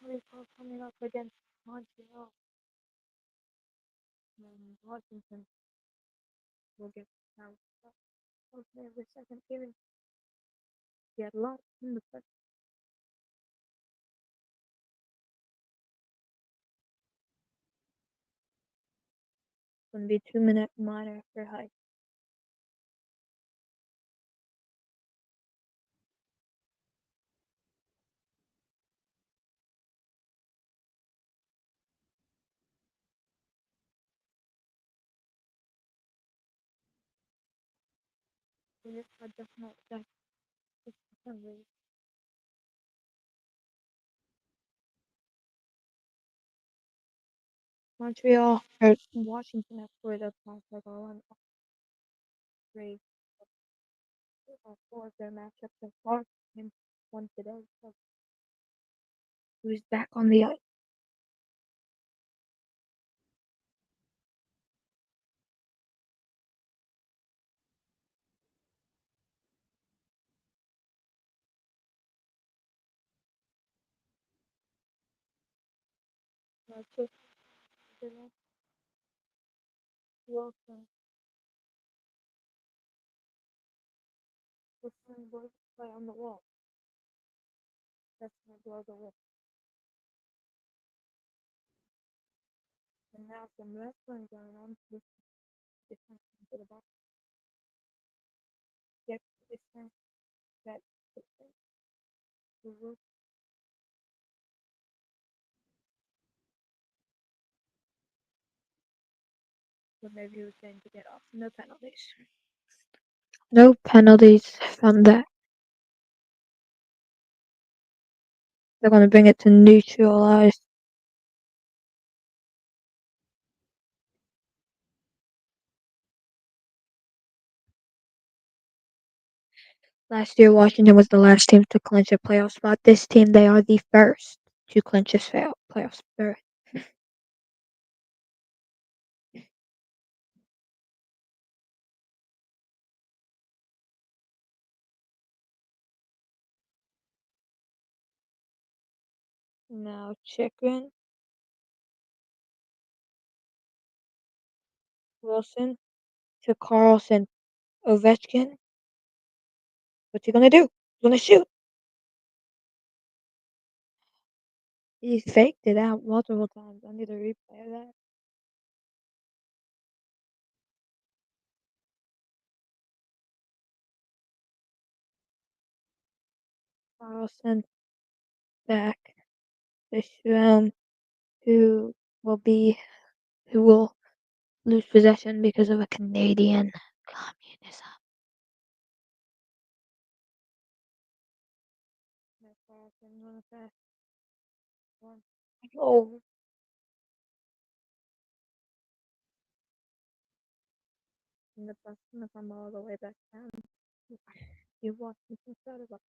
really coming up against Montreal. And Washington will get out. Okay, the second period, get lost in the first. Gonna be 2 minute minor for high. I just not that for some reason. Montreal or Washington have scored the past like all on three four of their matchups so far. And one today. So who's back on the ice? Manchester Wilson. Wilson was play on the wall. That's gonna blow the wall. And now some wrestling going on. This different to the box. Get different that different. But maybe he was going to get off. No penalties. No penalties from that. They're going to bring it to neutralize. Last year, Washington was the last team to clinch a playoff spot. This team, they are the first to clinch a playoff berth. Now, Chicken, Wilson to Carlson, Ovechkin. What's he going to do? He's going to shoot. He faked it out multiple times. I need a replay of that. Carlson back to Schramm, who will lose possession because of a Canadian communism. Oh. And the bus gonna come all the way back down. You watch me instead of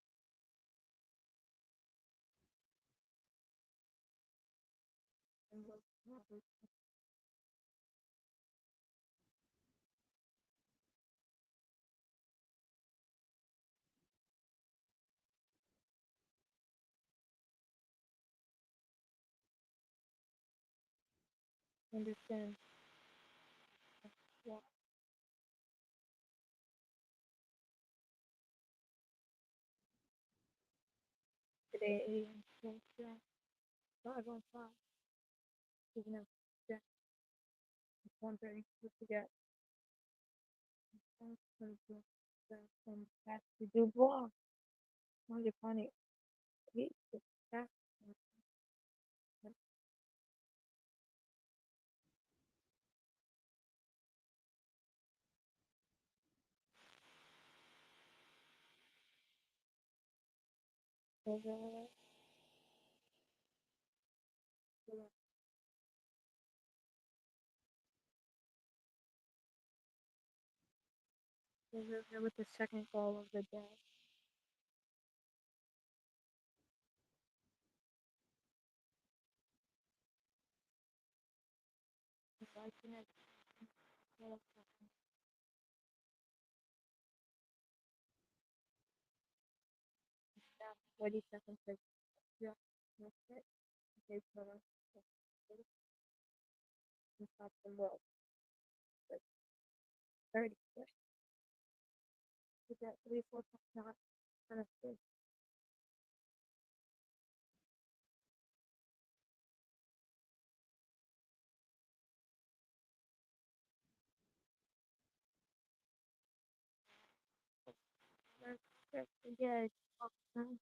understand what today is. 5 on 5. Even if Jack is 130, we forget. From back to Dubois. Really funny. He is back. With the second goal of the day. Liking it. 40 seconds. Yeah. That's it. Okay, so stop the world. 30. You get 3, 4 not kind of good. Yeah, it's awesome.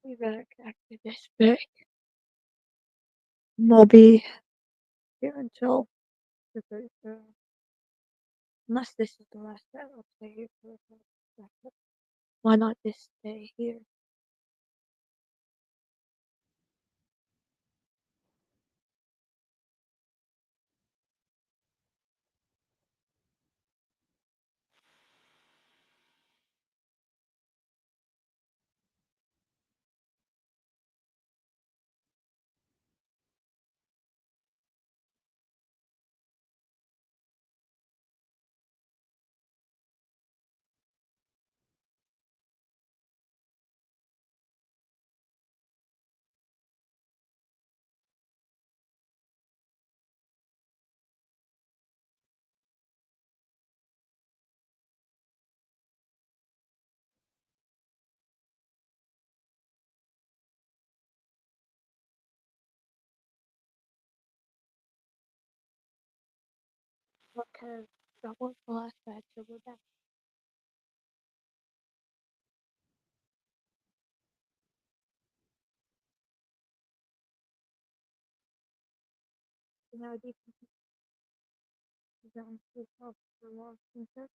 Be back after this break. I'll be here until the 31st. Unless this is the last day, I'll stay here for the rest. Why not just stay here? Because that was the last batch, so we're back. Now defense is on two off for Washington.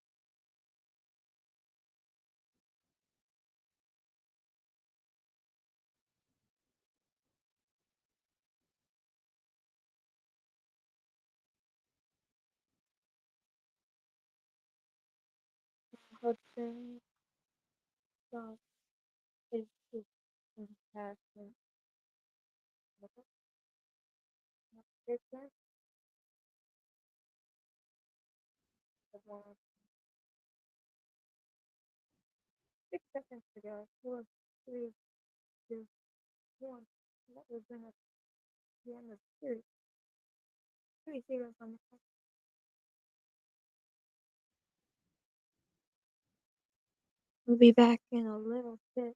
Hudson South is just fantastic. Different the one 6 seconds ago. 4, 3, 2, 1. That was in the end of the series. 3 zeros on the clock. We'll be back in a little bit.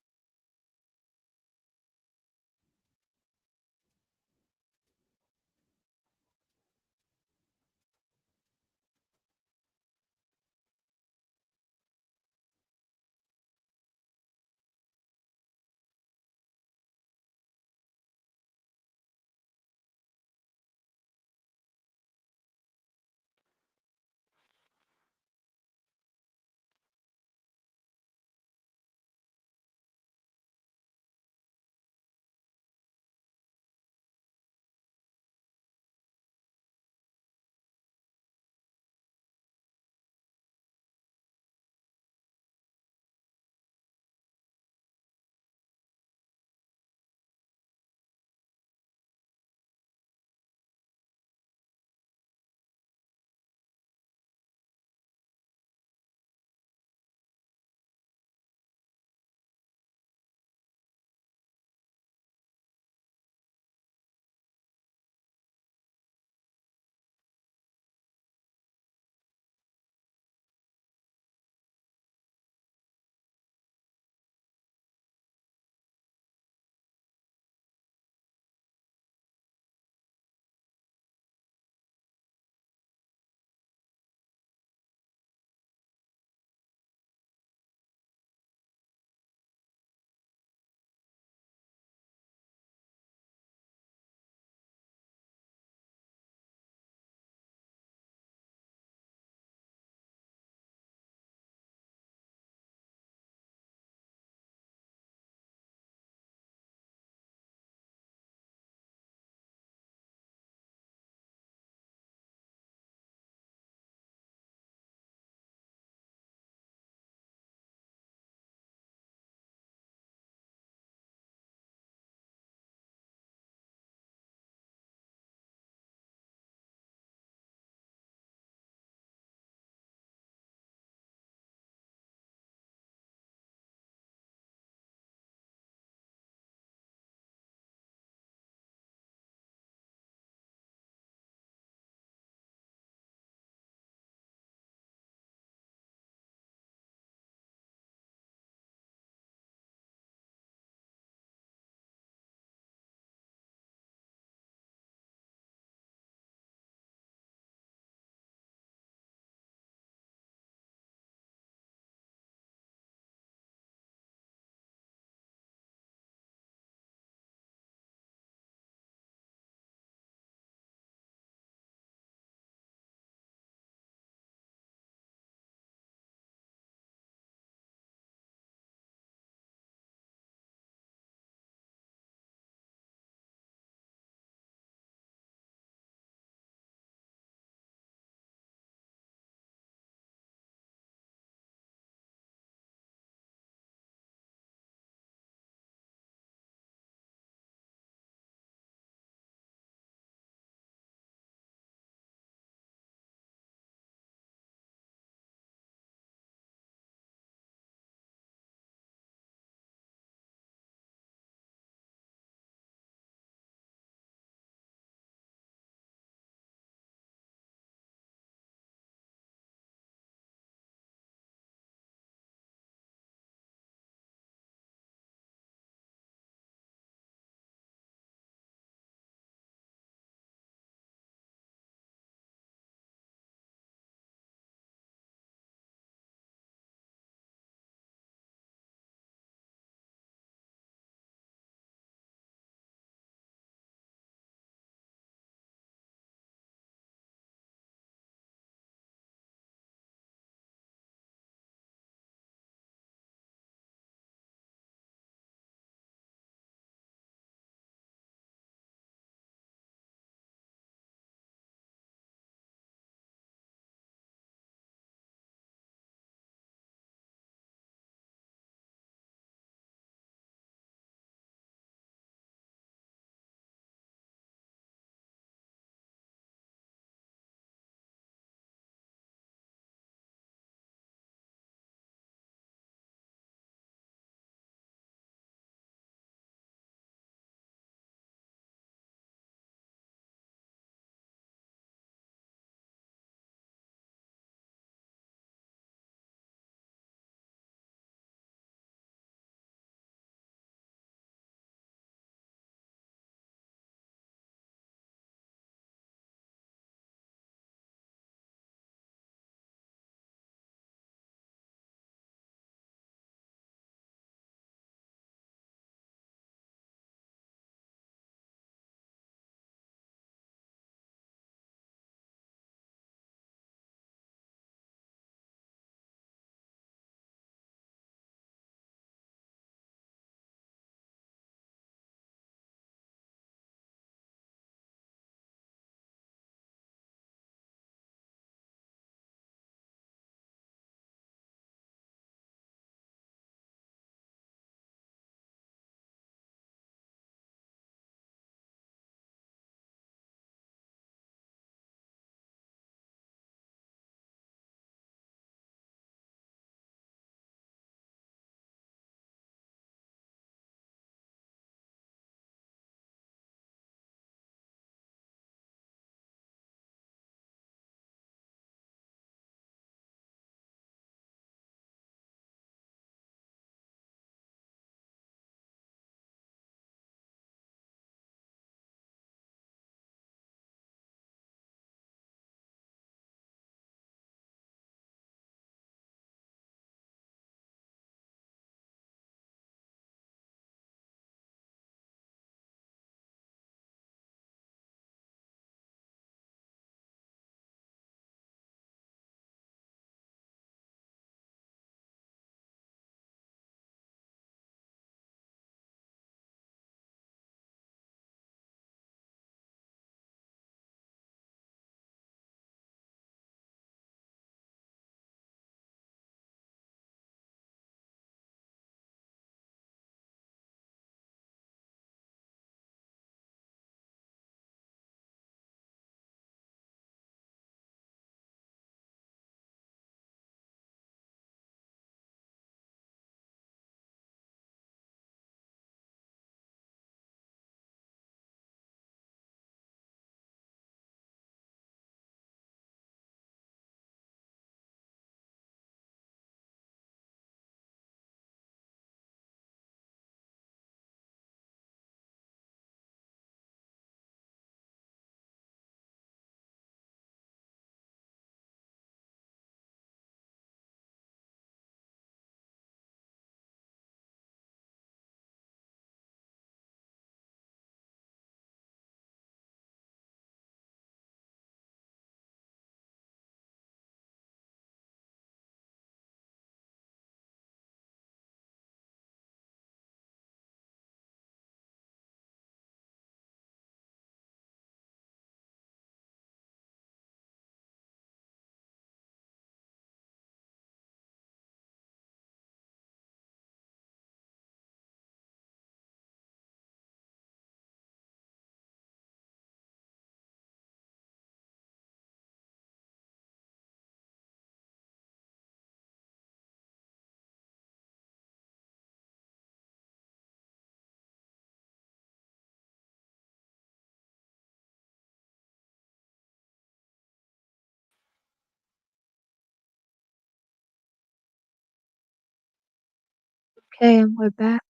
Okay, and we're back.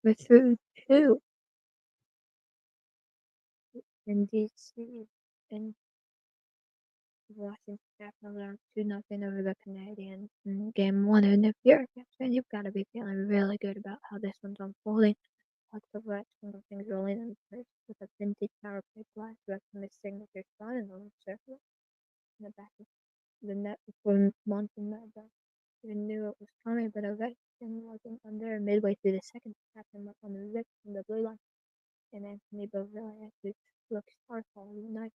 We're through two in DC and Washington Capitals are 2-0 over the Canadiens in game one. And if you're a Caps fan, you've got to be feeling really good about how this one's unfolding. Lots of Reds got things rolling in first with a vintage power play blast right from his signature shot in the left circle in the back of the net before Montreal even knew it was coming, but Ovechkin wasn't under midway through the second. Captain went on the rip from the blue line, and Anthony Beauvillier, who looked starfall, united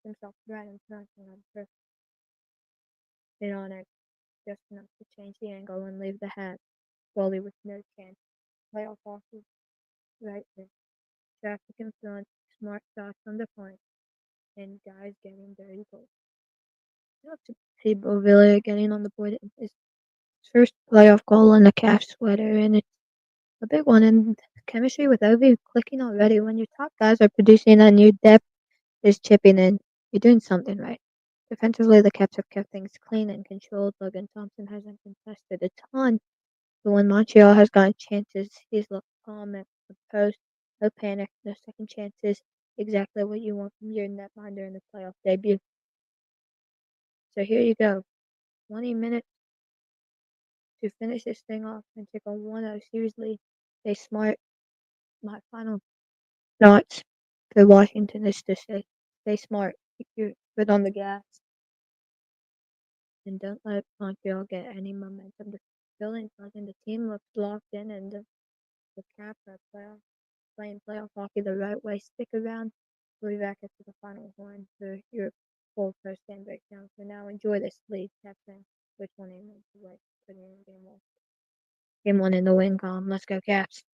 himself right in front on first. In honor, just enough to change the angle and leave the hat. Goalie with no chance. Playoff hockey, right there. Traffic influence, smart shots from the point, and guys getting dirty goals. You have to see Beauvillier getting on the board. His first playoff goal in the calf sweater, and it's a big one. And chemistry with Ovi clicking already. When your top guys are producing and your depth is chipping in, you're doing something right. Defensively, the Caps have kept things clean and controlled. Logan Thompson hasn't contested a ton, but when Montreal has gotten chances, he's looked calm at the post. No panic, no second chances. Exactly what you want from your netminder in the playoff debut. So here you go. 20 minutes to finish this thing off and take a 1-0 series lead. Stay smart. My final thoughts for Washington is to stay smart. Keep your foot on the gas and don't let Montreal get any momentum. The feeling the team looks locked in, and the Caps are playing playoff hockey the right way. Stick around. We'll be back after the final horn for your full post game breakdown. For now, enjoy this lead, Captain. Which one are you going to like putting in game one? Game one in the win column. Let's go, Caps.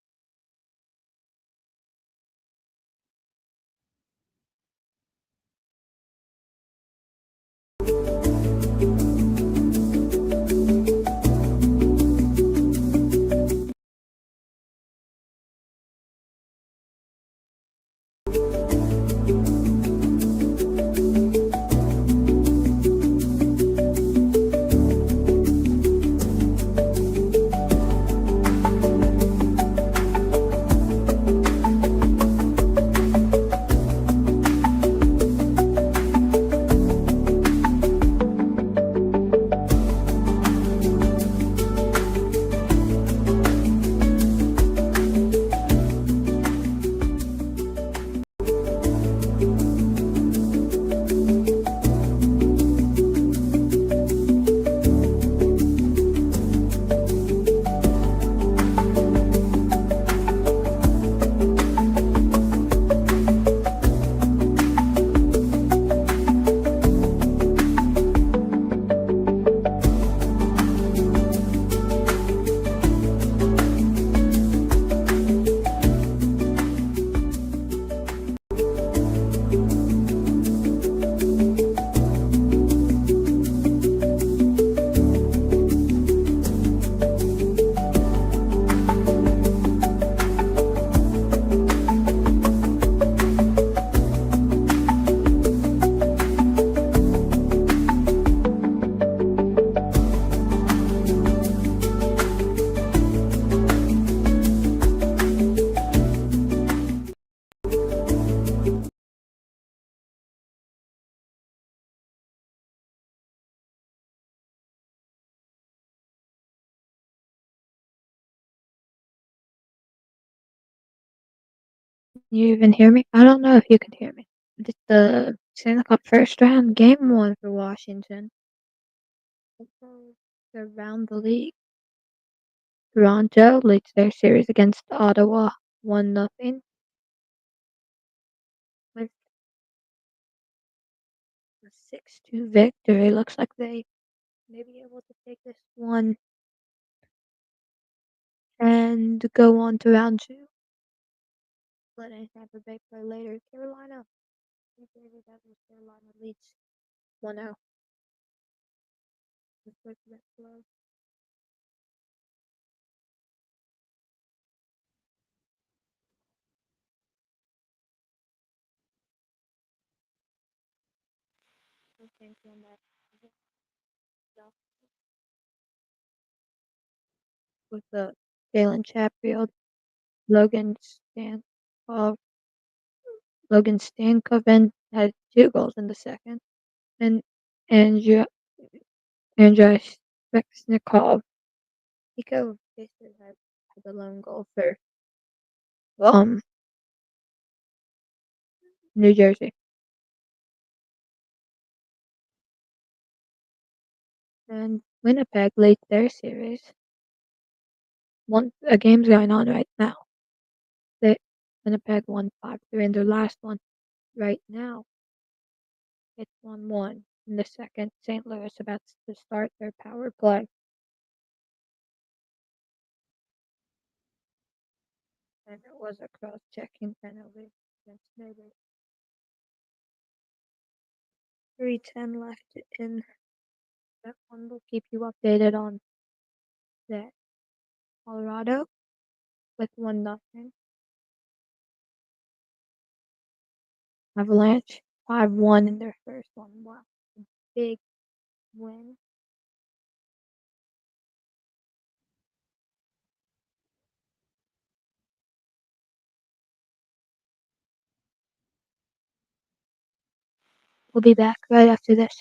You even hear me? I don't know if you can hear me. It's the Stanley Cup first round, game one for Washington. Around the league. Toronto leads their series against Ottawa 1-0 with a 6-2 victory. Looks like they may be able to take this one and go on to round two. Letting Tampa Bay play later. Carolina leads 1-0. Let's go to that flow. Okay, on that. with Jalen Chatfield, Logan Stankov. Logan Stankoven had 2 goals in the second, and Andrei Svechnikov. Nico basically had the lone goal for New Jersey. And Winnipeg leads their series. A game's going on right now. Winnipeg won 5-3 in their last one. Right now, it's 1-1 in the second. St. Louis about to start their power play. And it was a cross-checking penalty against Neighbors. 3:10 left in that one. We'll keep you updated on that. Colorado with 1-0. Avalanche 5-1 in their first one. Wow, a big win. We'll be back right after this.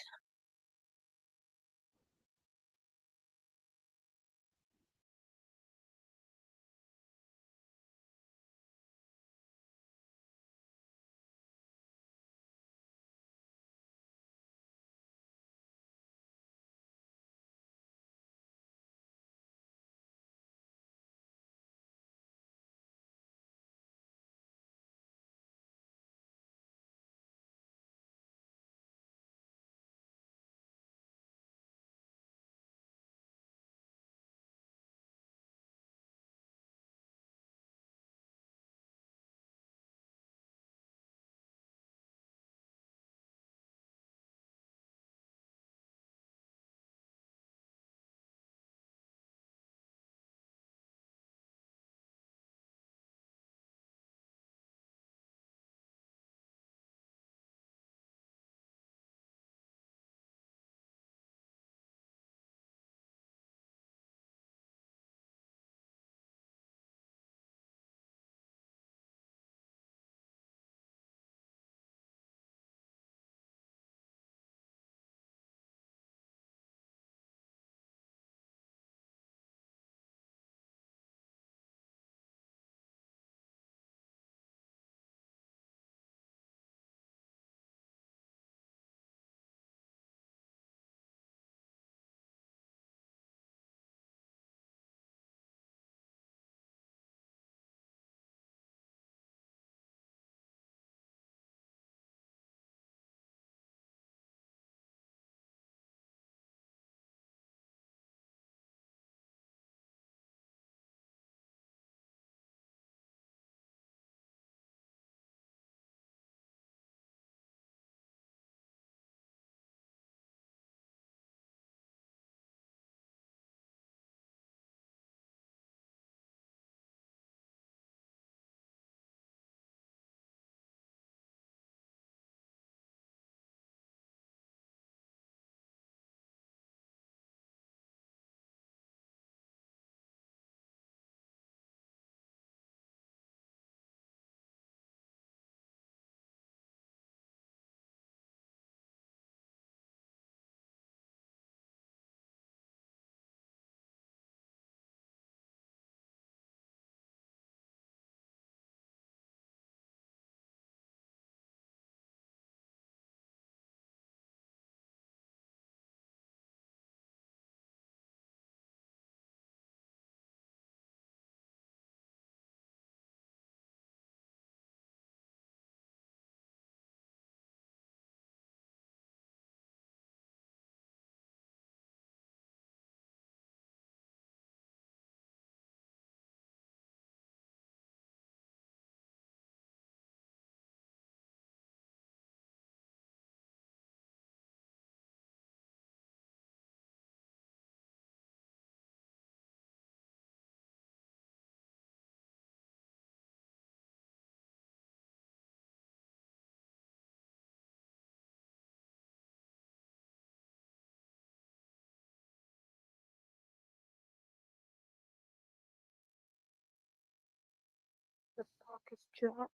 The puck is dropped.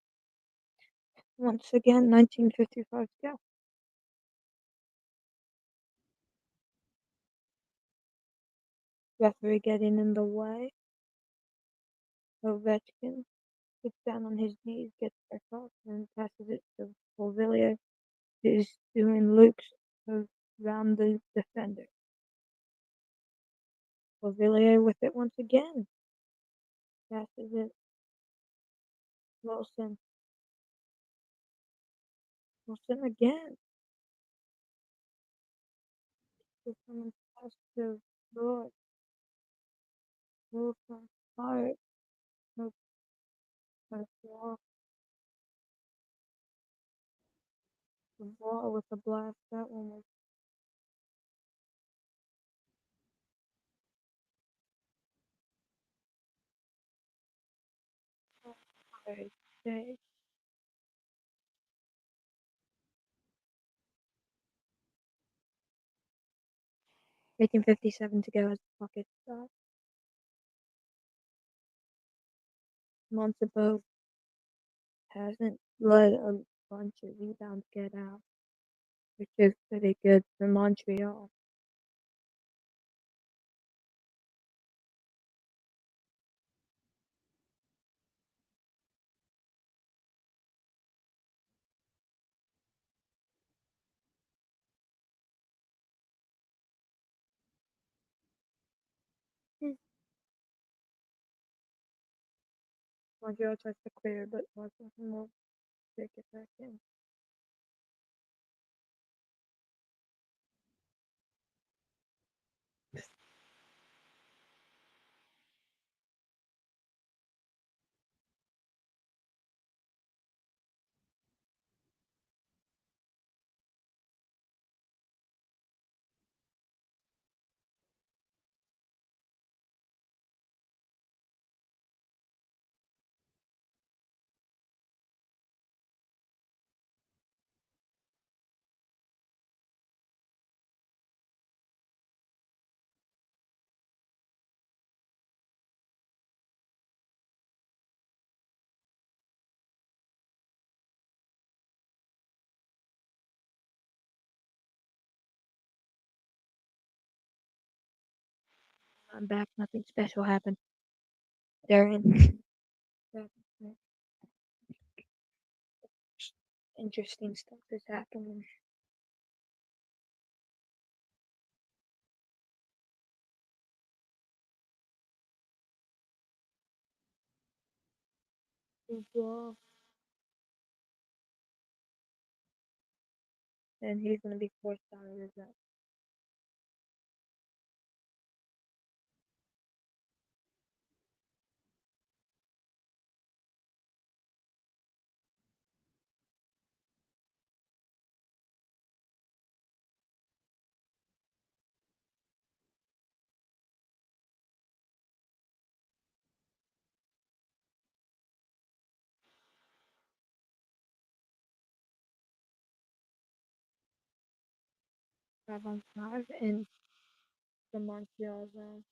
Once again, 1955 to go. Referee getting in the way. Ovechkin gets down on his knees, gets back up, and passes it to Villiers, who's doing loops around the defender. Villiers with it once again. Passes it. Wilson. Wilson again. Someone pass to Lord. Wilson. Hard. No. Wall. The wall with a blast. That one was hard. Okay. 1857 to go as the puck is stopped. Montreal hasn't let a bunch of rebounds get out, which is pretty good for Montreal. Montreal tries to clear, but Washington will take it back in. I'm back. Nothing special happened. They're in. Interesting stuff is happening. And he's going to be forced out of his net. Five on five in the Montreal zone.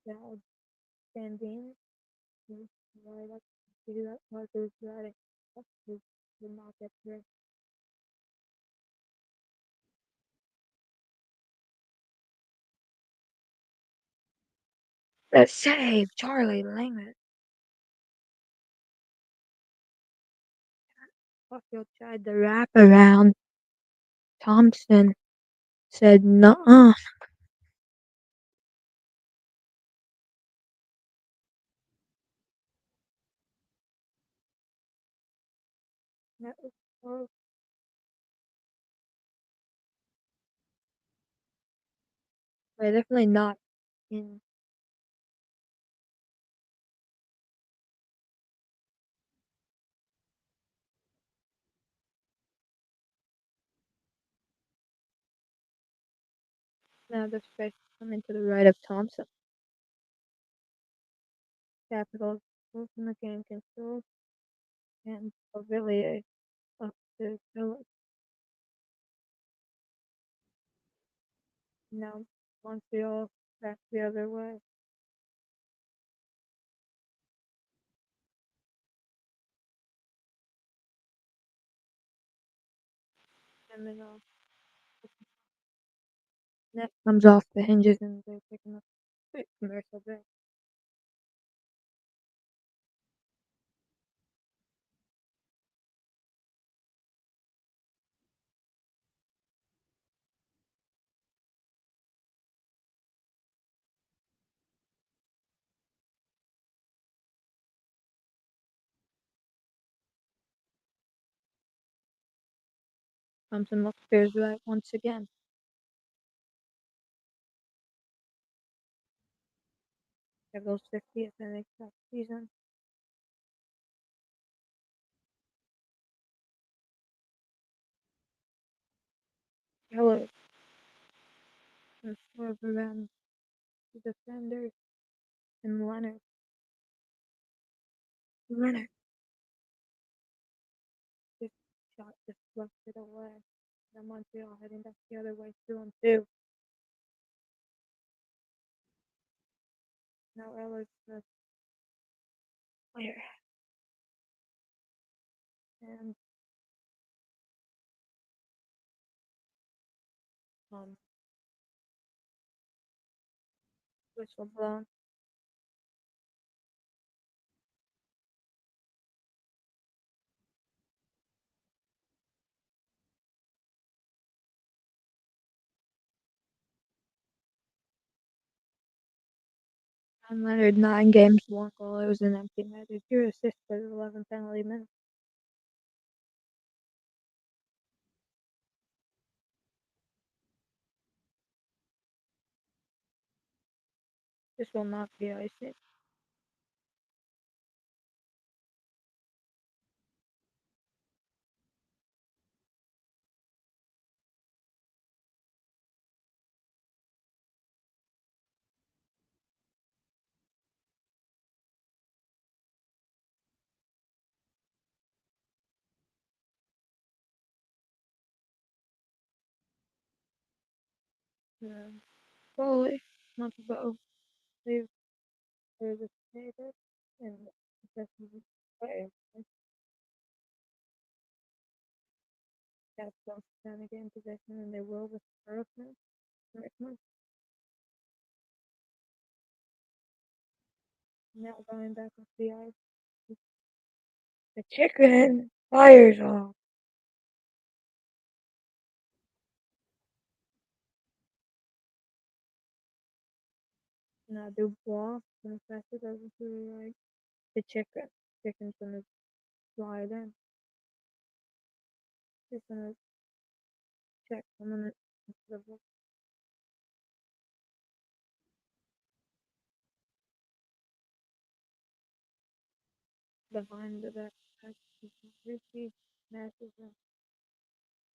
Now, Sandine right up to that Parker's right. He did not get through. The save, Charlie Langman. Buckfield tried the wrap around. Thompson said, "Nuh-uh." That was close. But definitely not in. Now the space coming to the right of Thompson. Capitals in the game control and Villiers up to Phillips. Now Montreal back the other way. and then net comes off the hinges and they're picking up quick commercial break. Thompson looks Bears right once again. Devils 50th in the exact season. Keller and swerve around the defenders and Leonard. Leonard. This shot deflected away. The Montreal heading back the other way 2-2. Now Eller's the player. And um whistle blown. And Leonard 9 games, 1 goal. It was an empty net. There's 2 assists for the 11 penalty minutes. This will not be icing. The goalie, Montreal, they've participated in the player. That's both down again possession and they will with Berkman. Now going back with the ice. The chicken fires off. Now Dubois gonna pass it over to the right. The chicken. Chicken's gonna slide in. He's gonna check a minute instead of behind the back. Ricky mashes and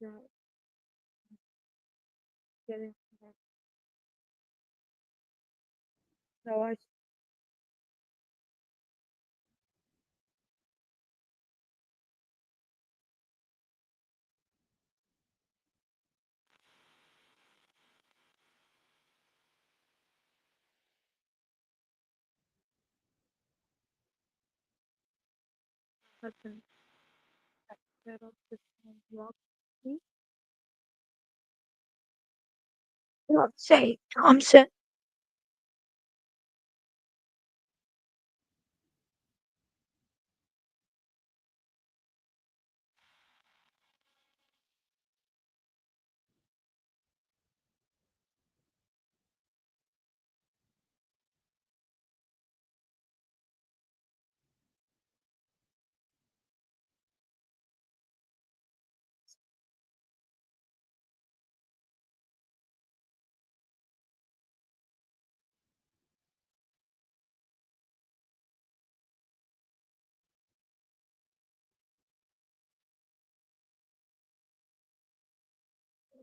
shot. Getting back. So I Hudson settled the block. Not say Thompson.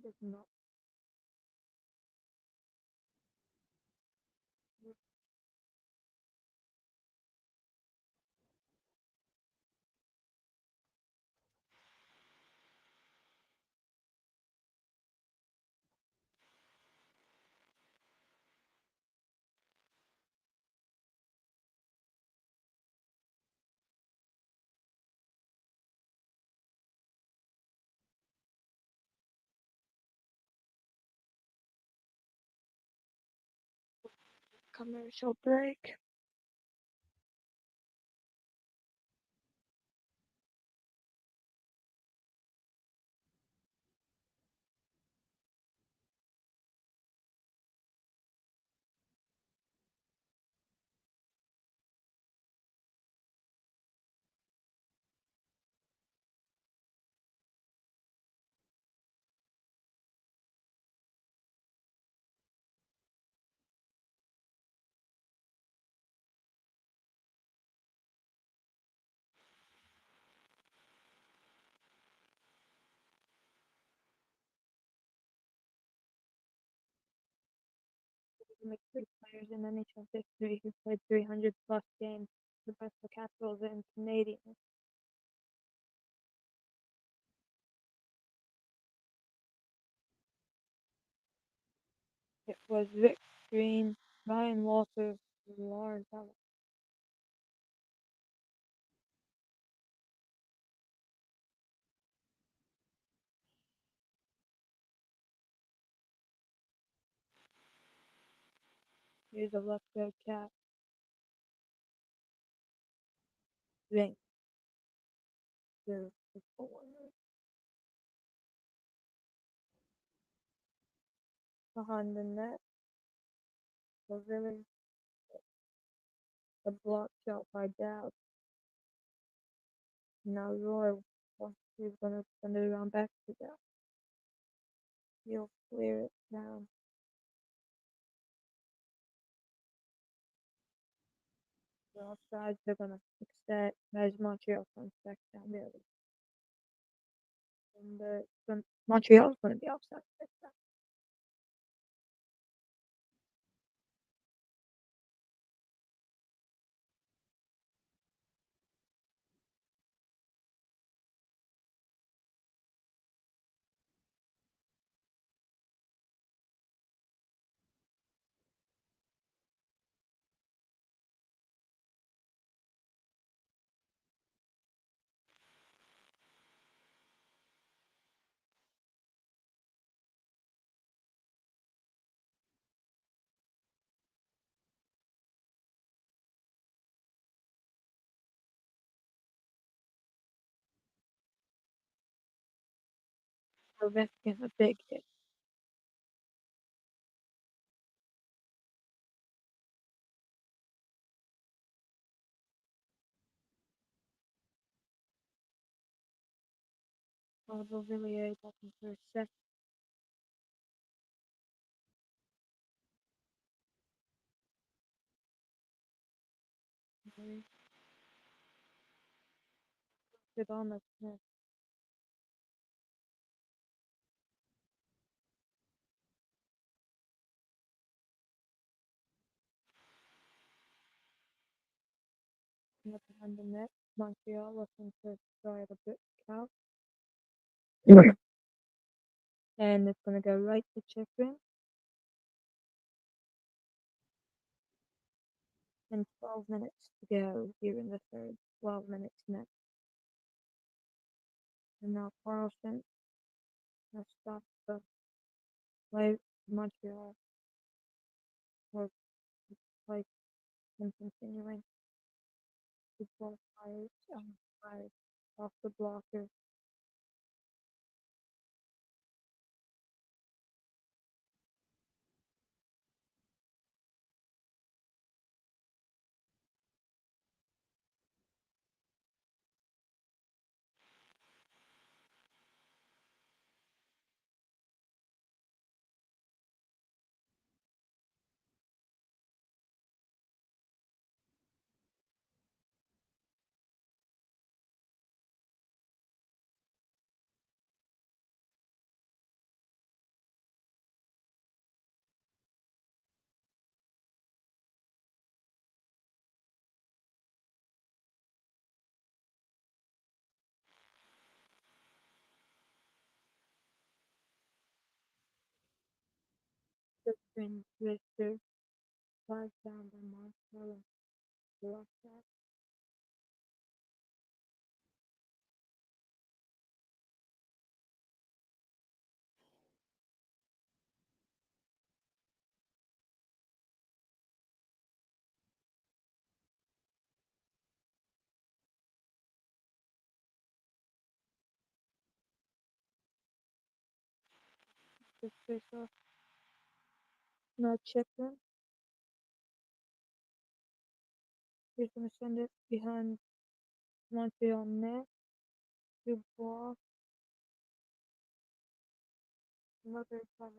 It is not Commercial break. Make three players in NHL history who played 300 plus games for both the Capitals and Canadiens. It was Vic Green, Ryan Walter, and Lawrence Ellis. Here's a left field cap. Ring. The forward. Behind the net, was really a block shot by Dowd. Now Roy he's gonna send it around back to Dowd. He'll clear it down. The offsides they're gonna fix that as Montreal comes back down there. And Montreal's gonna be offside this time. Ovechkin a big hit. Although Villiers looking for a second. It almost missed. Behind the net. Montreal looking to try to bit out. And it's gonna go right to Chikrin. And 12 minutes to go here in the third. 12 minutes next. And now Carlson has stopped the play Montreal. Or like him continuing. Before fired off the blocker. Chikrin Richter flags down by Montreal and blocked that. This face off. Now check them. He's gonna send it behind Montreal net. Good ball. Another time.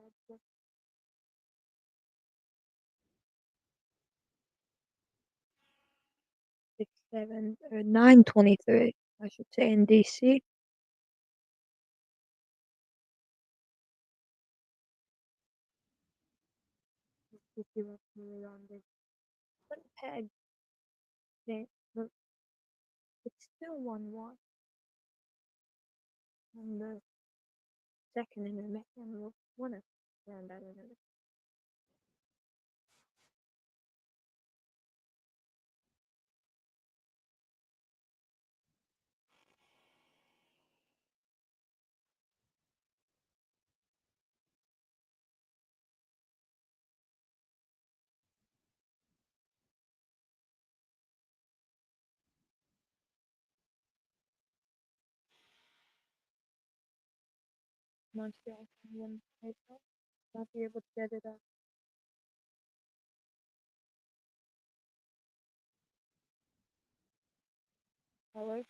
6, 7, or 9:23, I should say, in DC. DC was really on this Winnipeg thing, but it's still 1-1. And the second intermission will win it. And that intermission. Montreal can win baseball. Not be able to get it up. However,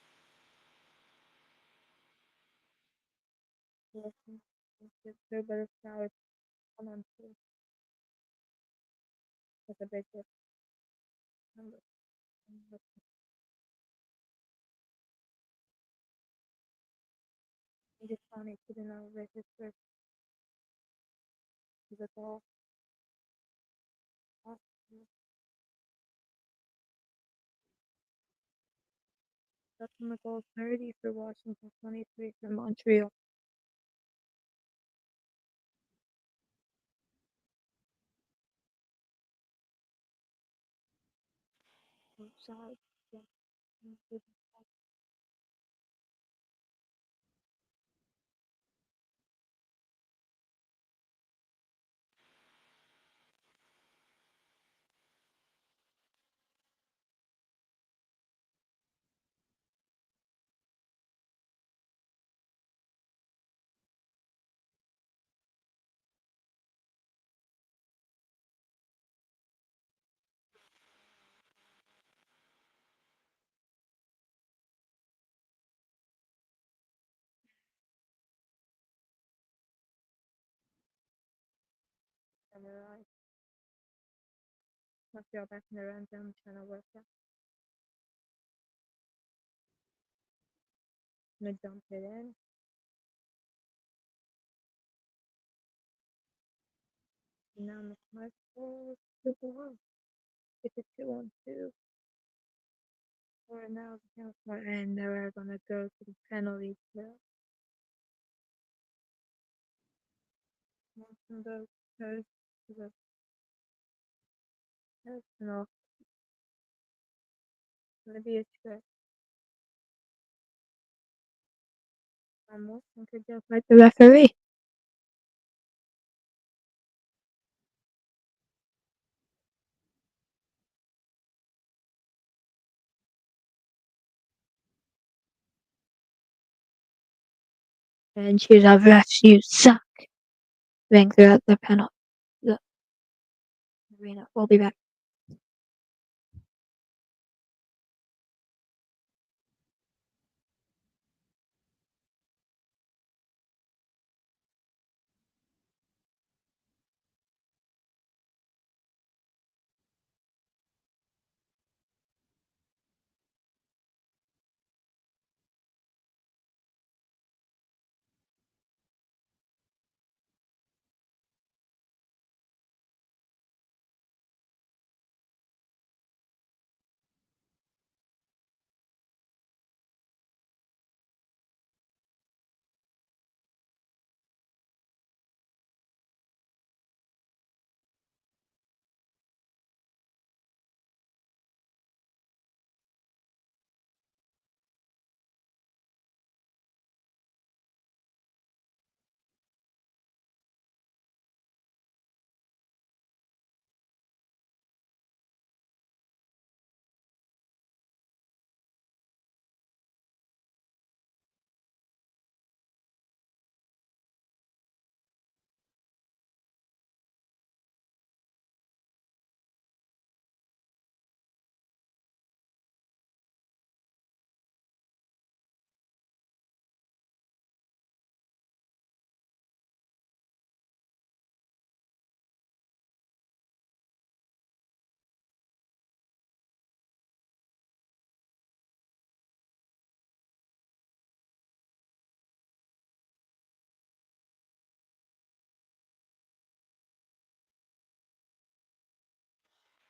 they're better now. It's 1-2. That's a big number. He just finally couldn't elevate his first. He's a ball. That's on the goal 30 for Washington, 23 for Montreal. Outside. Yeah. And Montreal back in the end zone trying to work it. Gonna dump it in. And now the smart ball. Super one. It's a 2-on-2. Or now the count smart and they're gonna go to the penalty kill. Motion goes to the personal. Gonna be a trick. Almost and could just like the referee. And she's a refs, you suck. Ring throughout the penalty. The arena. We'll be back.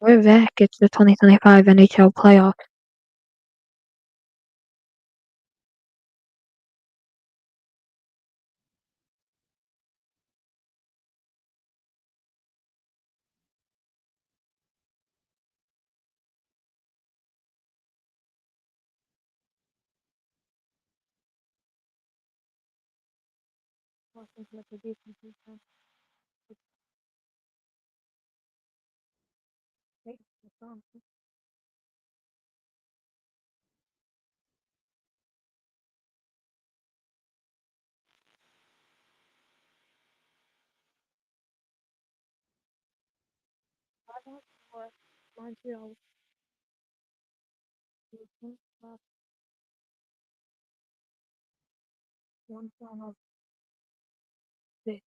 We're back. It's the 2025 NHL playoffs. Washington with the decent defense. Hey, what's wrong? I don't know what Montreal defense last one final this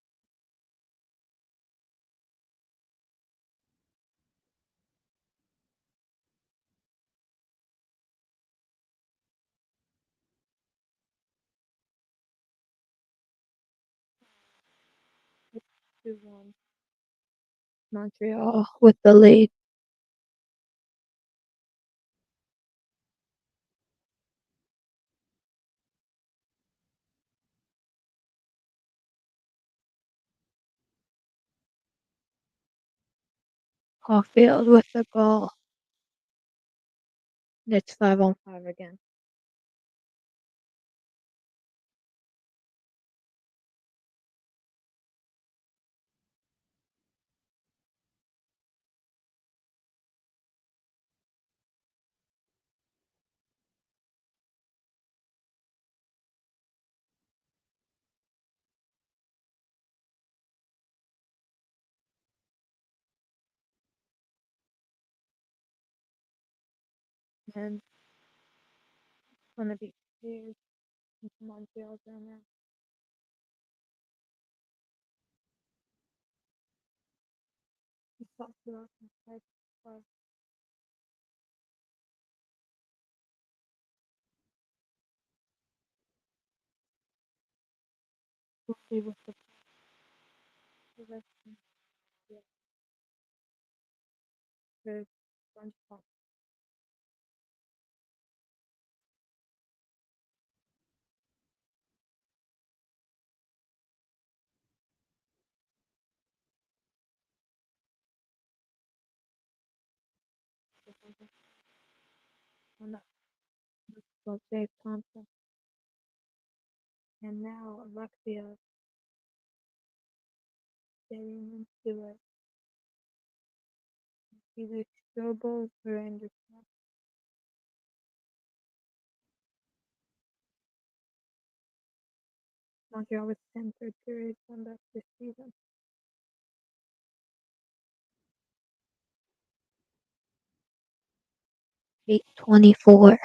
2-1. Montreal with the lead. Caulfield with the goal. It's 5-on-5 again. And it's gonna be cleared into Montreal's down there. He talked about inside 5. We'll see what the rest of the bunch of on that. Will save Thompson. And now Alexia getting into it. Either Strobel or Anderson. Montreal with 10 third period comeback this season. 8:24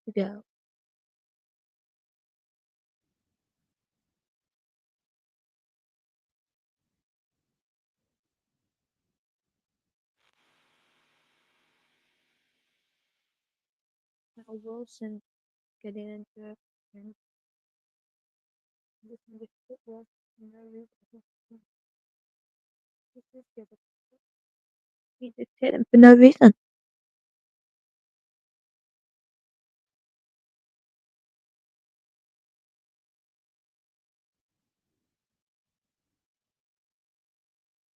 to go. Now Wilson getting into it. And this is football. He just hit him for no reason.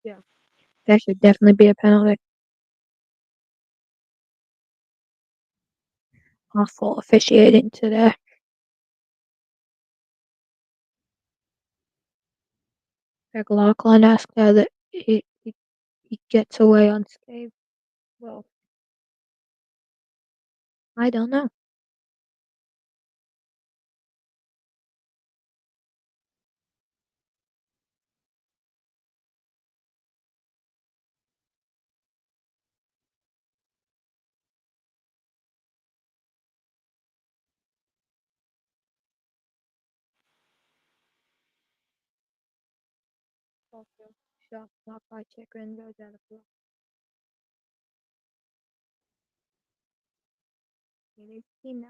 Yeah. That should definitely be a penalty. Awful officiating today. McLaughlin asked how that he gets away unscathed. Well, I don't know. Also, shot blocked by Checker and goes out of play. It is 18 now.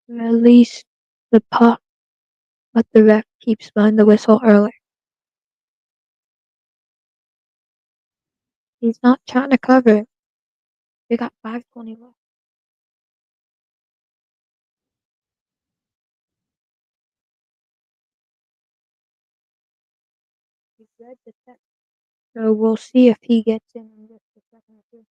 Release the puck, but the ref keeps blowing the whistle early. He's not trying to cover it. We got 5:20 left. So we'll see if he gets in just a second or two.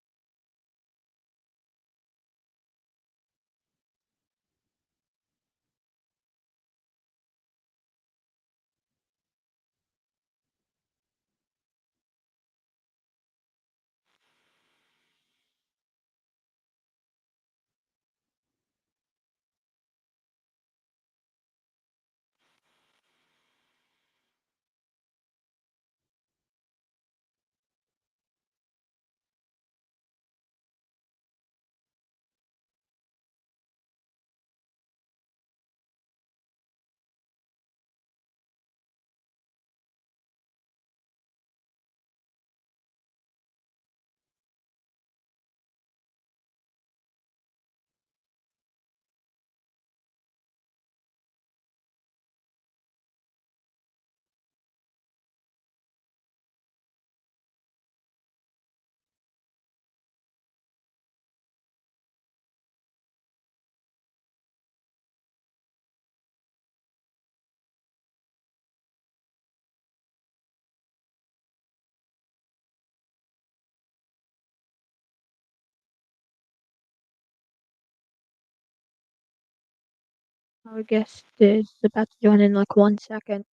Our guest is about to join in like 1 second.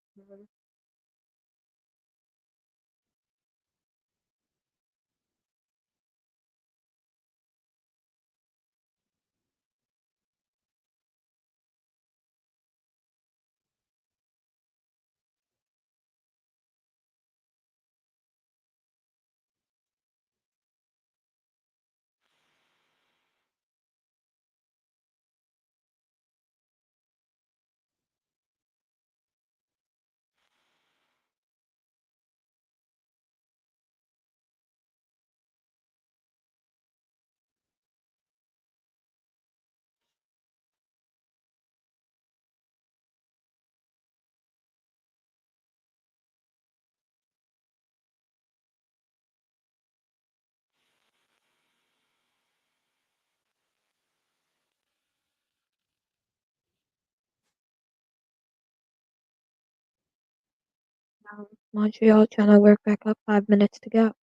Now Montreal trying to work back up. 5 minutes to go.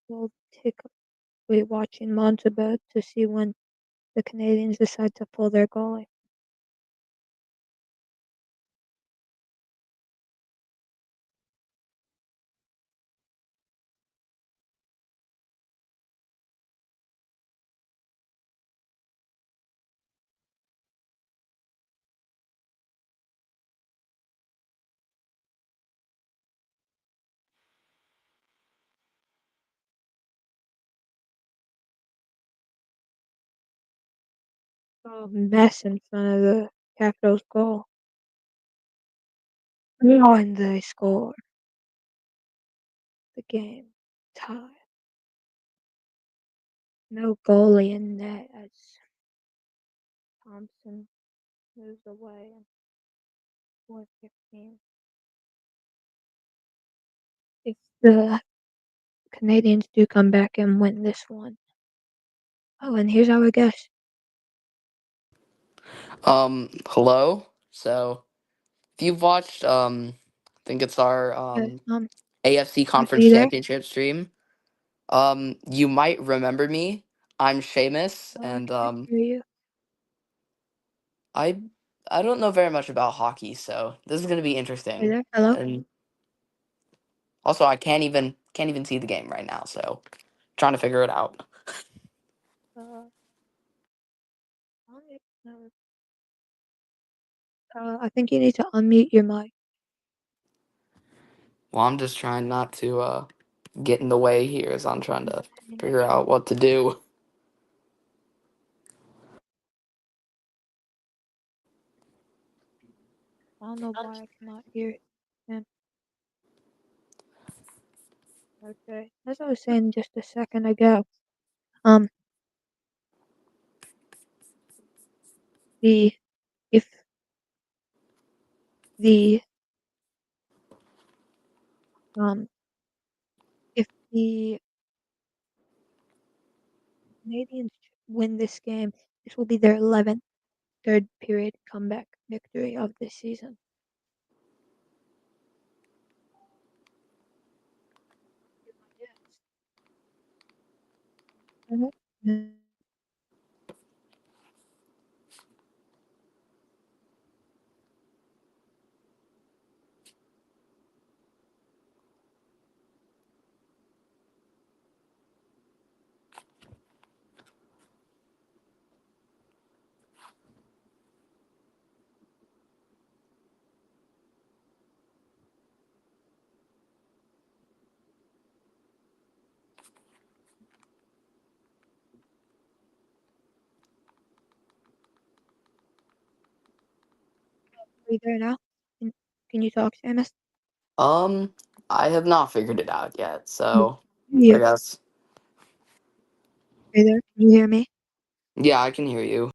We'll we're watching Montreal to see when the Canadians decide to pull their goalie. Oh, mess in front of the Capitals goal. Oh, and they score. The game tied. No goalie in net as Thompson moves away and 4:15. If the Canadians do come back and win this one. Oh, and here's our guest. Hello. So, if you've watched, I think it's our Yes, AFC are Conference you there? Championship stream. You might remember me. I'm Seamus, Oh, I and can't hear you. I I don't know very much about hockey, so this is gonna be Are you interesting. there? Hello? And also, I can't even see the game right now, so trying to figure it out. Uh, no, I think you need to unmute your mic. Well, I'm just trying not to get in the way here as I'm trying to And figure out what to do. I don't know why I cannot hear it. Yeah, okay. As I was saying just a second ago, um, the if the um if the Canadians win this game, this will be their 11th third period comeback victory of this season. Mhm. Are you there now? Can you talk, Samus? Um, I have not figured it out yet, Mm. so I You. guess Are you there? Can you hear me? yeah, I can hear you.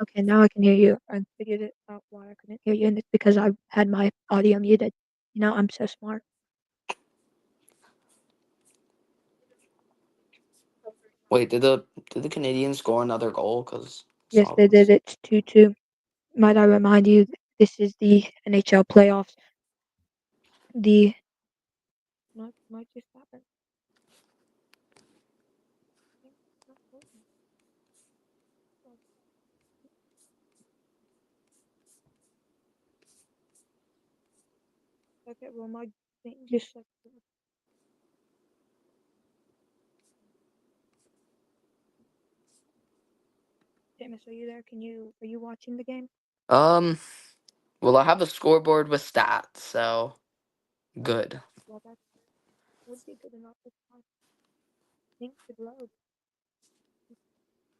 Okay, now I can hear you. I figured it out why I couldn't hear you, and it's because I had my audio muted. You know, I'm so smart. Wait, did the Canadians score another goal? Cause Yes, saw they did. It's 2-2. Might I remind you, this is the NHL playoffs. The what might just happen? Okay, well, my thing just like. James, are you there? Are you watching the game? Um, well, I have a scoreboard with stats, so good. Well, that would be good enough. If I think could load.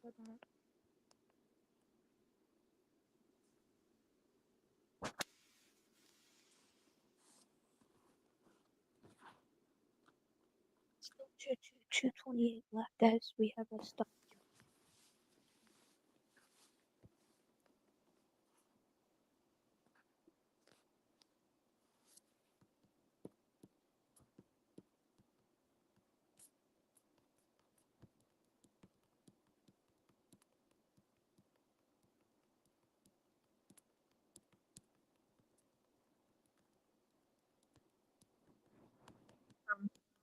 But, 2:28 left as we have a stop.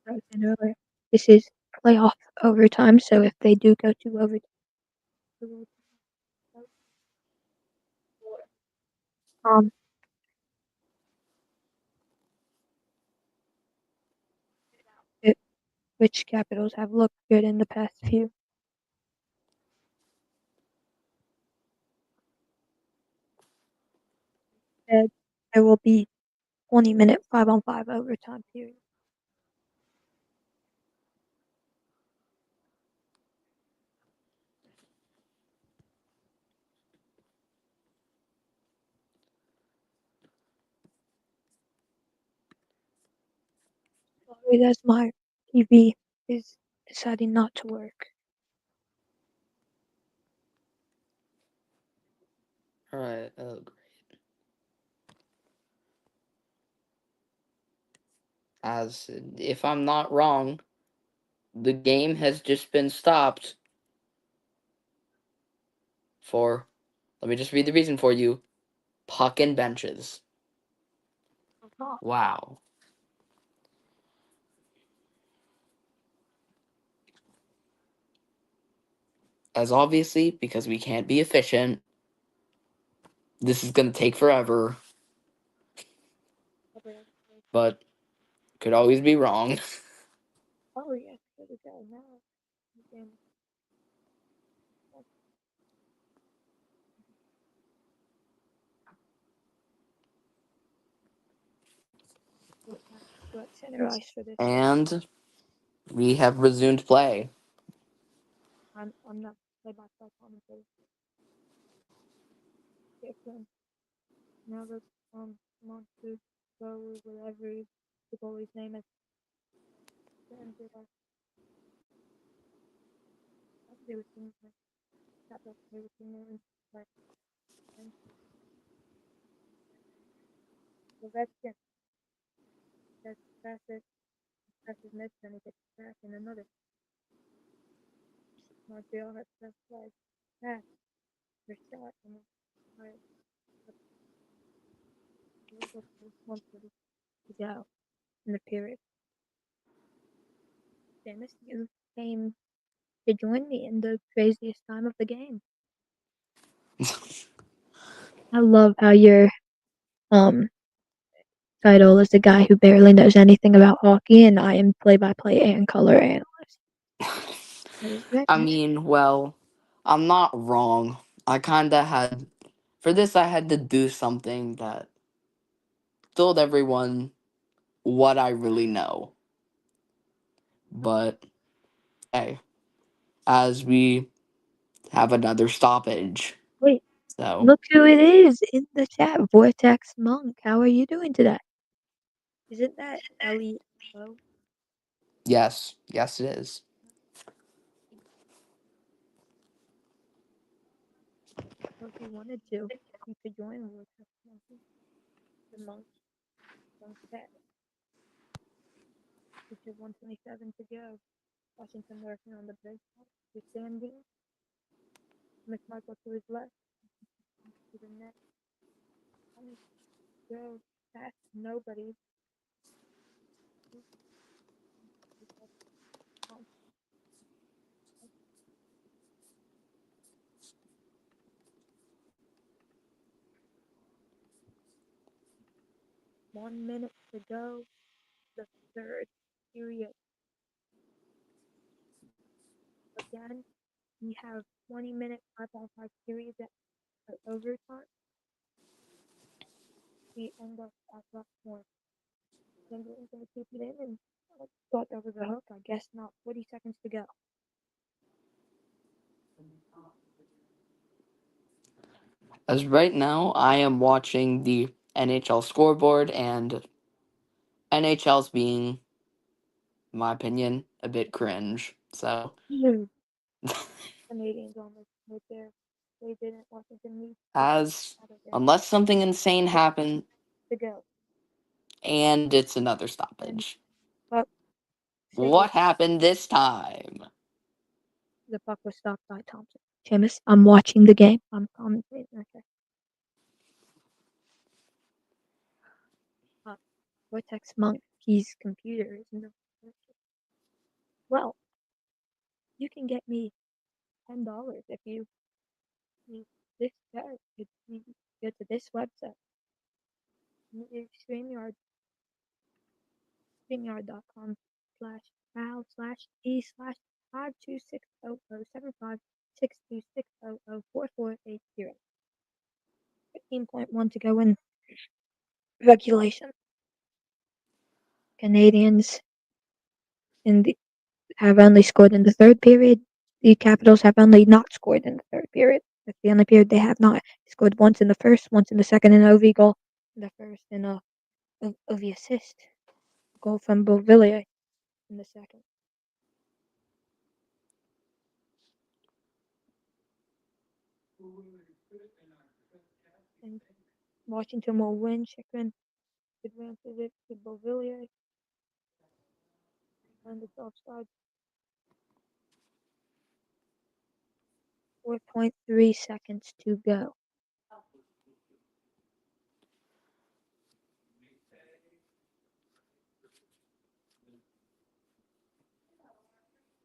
I was saying earlier, this is playoff overtime, so if they do go to overtime, um, it, which Capitals have looked good in the past few. There will be 20-minute 5-on-5 overtime period. Sorry, that's my TV is deciding not to work. All right. Oh, great. As if I'm not wrong, the game has just been stopped for. Let me just read the reason for you. Puck and benches. Wow. As obviously, because we can't be efficient, this is going to take forever, but could always be wrong. Oh yes, there we go. Now, again, let's center ice for this one. And we have resumed play. I'm not play-by-play commentator. Different. Now that want to go with whatever the goalie's name is. And they were thinking like that they were thinking like and the Redskins that passes missed and he gets back in another. Montreal has just like pass their shot and like it was 1:30 to go in the period. Dennis, you came to join me in the craziest time of the game. I love how your um title is the guy who barely knows anything about hockey, and I am play-by-play and color analyst. I mean, well, I'm not wrong. I kind of had, for this, I had to do something that told everyone what I really know. But hey, as we have another stoppage. Wait, So, look who it is in the chat. Vortex Monk. How are you doing today? Isn't that Ellie? Oh, yes, yes, it is. so if you wanted to, you could join Vortex Monk. The Monk chat. Which is 127 to go. Washington working on the break. He's standing. McMichael to his left. To the net. Go past nobody. 1 minute to go. The third period. Again, we have 20-minute 5-on-5 periods at overtime. We end up at rough point. Then we're going to keep it in, and I thought that was a hook. I guess not. 40 seconds to go. As right now, I am watching the NHL scoreboard, and NHL's being, in my opinion, a bit cringe. So, Canadians almost right there. They didn't. Washington need as out of there. unless something insane happened, To go. and it's another And stoppage. puck What saved. happened this time? The puck was stopped by Thompson. Seamus, I'm watching the game. I'm commentating. Okay. Vortex Monkey's computer isn't. Well, you can get me $10 if you need this card. If you go to this website, StreamYard, StreamYard.com/526007562600448. 15.1 to go in regulation. Canadians in the have only scored in the third period. The Capitals have only not scored in the third period. That's the only period they have not scored. Once in the first, once in the second, and OV goal in the first, and OV assist goal from Beauvillier in the second. And Washington will win. Chikrin advances it to Beauvillier, and it's offside. 4.3 seconds to go.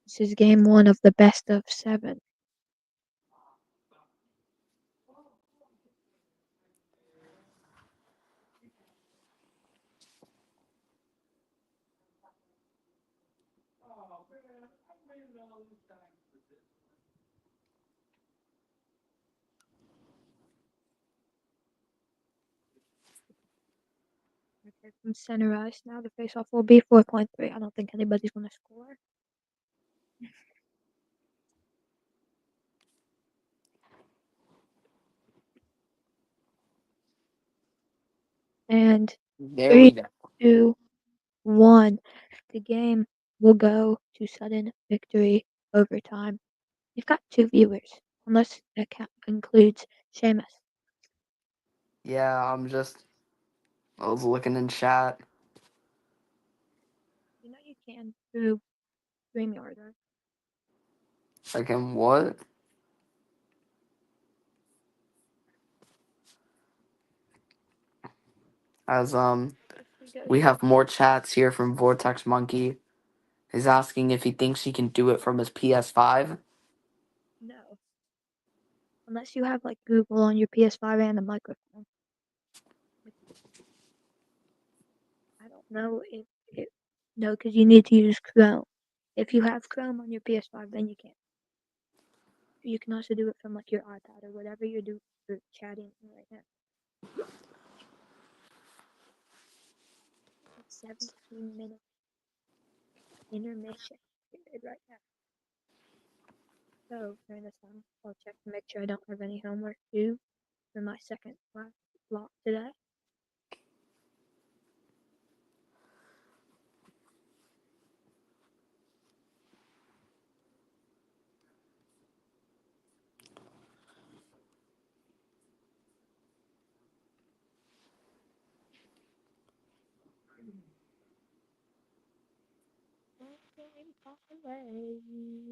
This is game one of the best of 7. Okay, from center ice now. The faceoff will be 4.3. I don't think anybody's going to score. And There we 3, go. 2, 1. The game will go to sudden victory overtime. You've got 2 viewers, unless that includes Seamus. Yeah, I was looking in chat. You know you can through StreamYard, right? Like, in what? As, we have more chats here from Vortex Monkey. He's asking if he thinks he can do it from his PS5. No. Unless you have like Google on your PS5 and a microphone. I don't know if it. No, because you need to use Chrome. If you have Chrome on your PS5, then you can. You can also do it from like your iPad or whatever you do for chatting right now. 17-minute intermission period right now. So during this time, I'll check to make sure I don't have any homework due for my second class block today.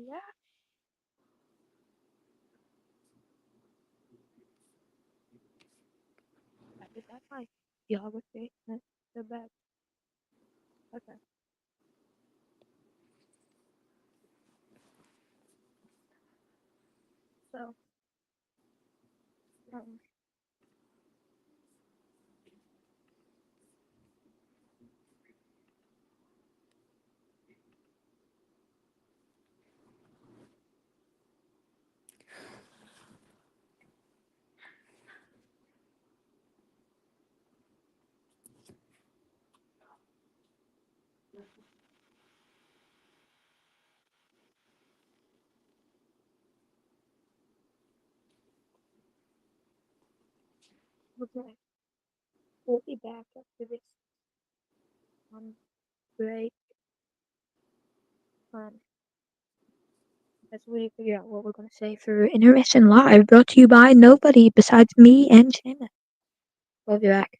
Yeah. I did that my geography. That's so bad. Okay. So, um, Okay, we'll be back after this break. Um, as we figure out what we're going to say for Intermission Live, brought to you by nobody besides me and Seamus. We'll be back.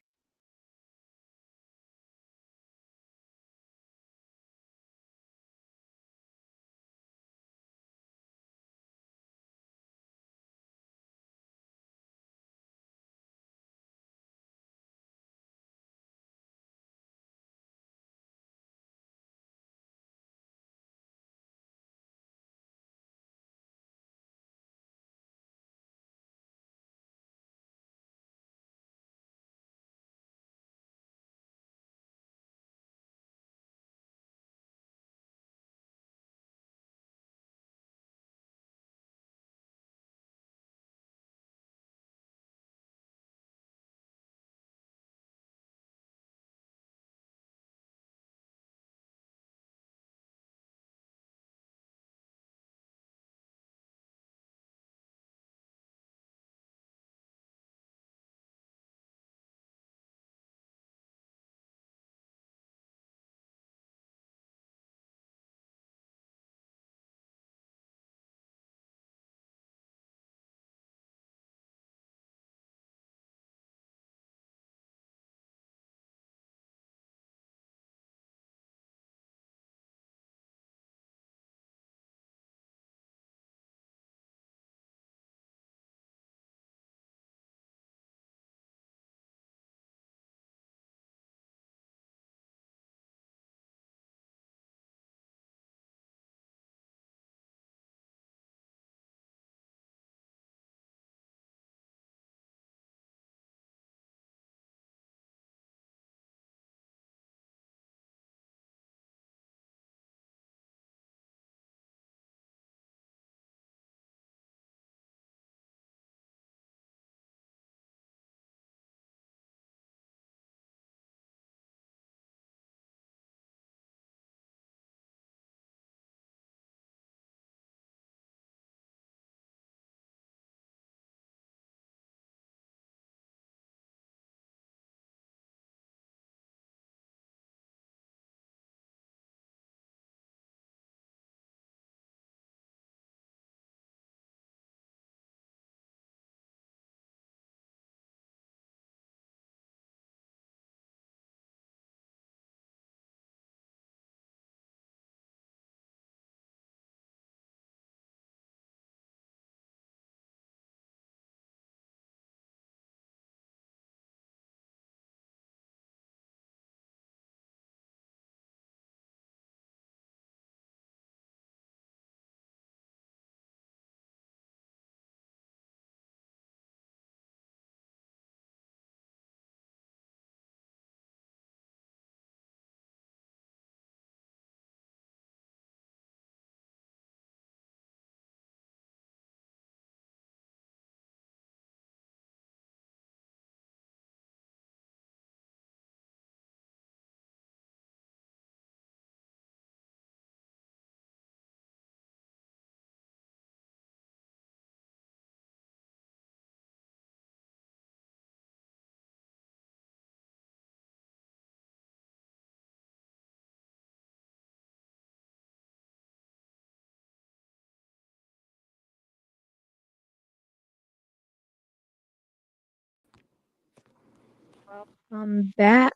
I'm back.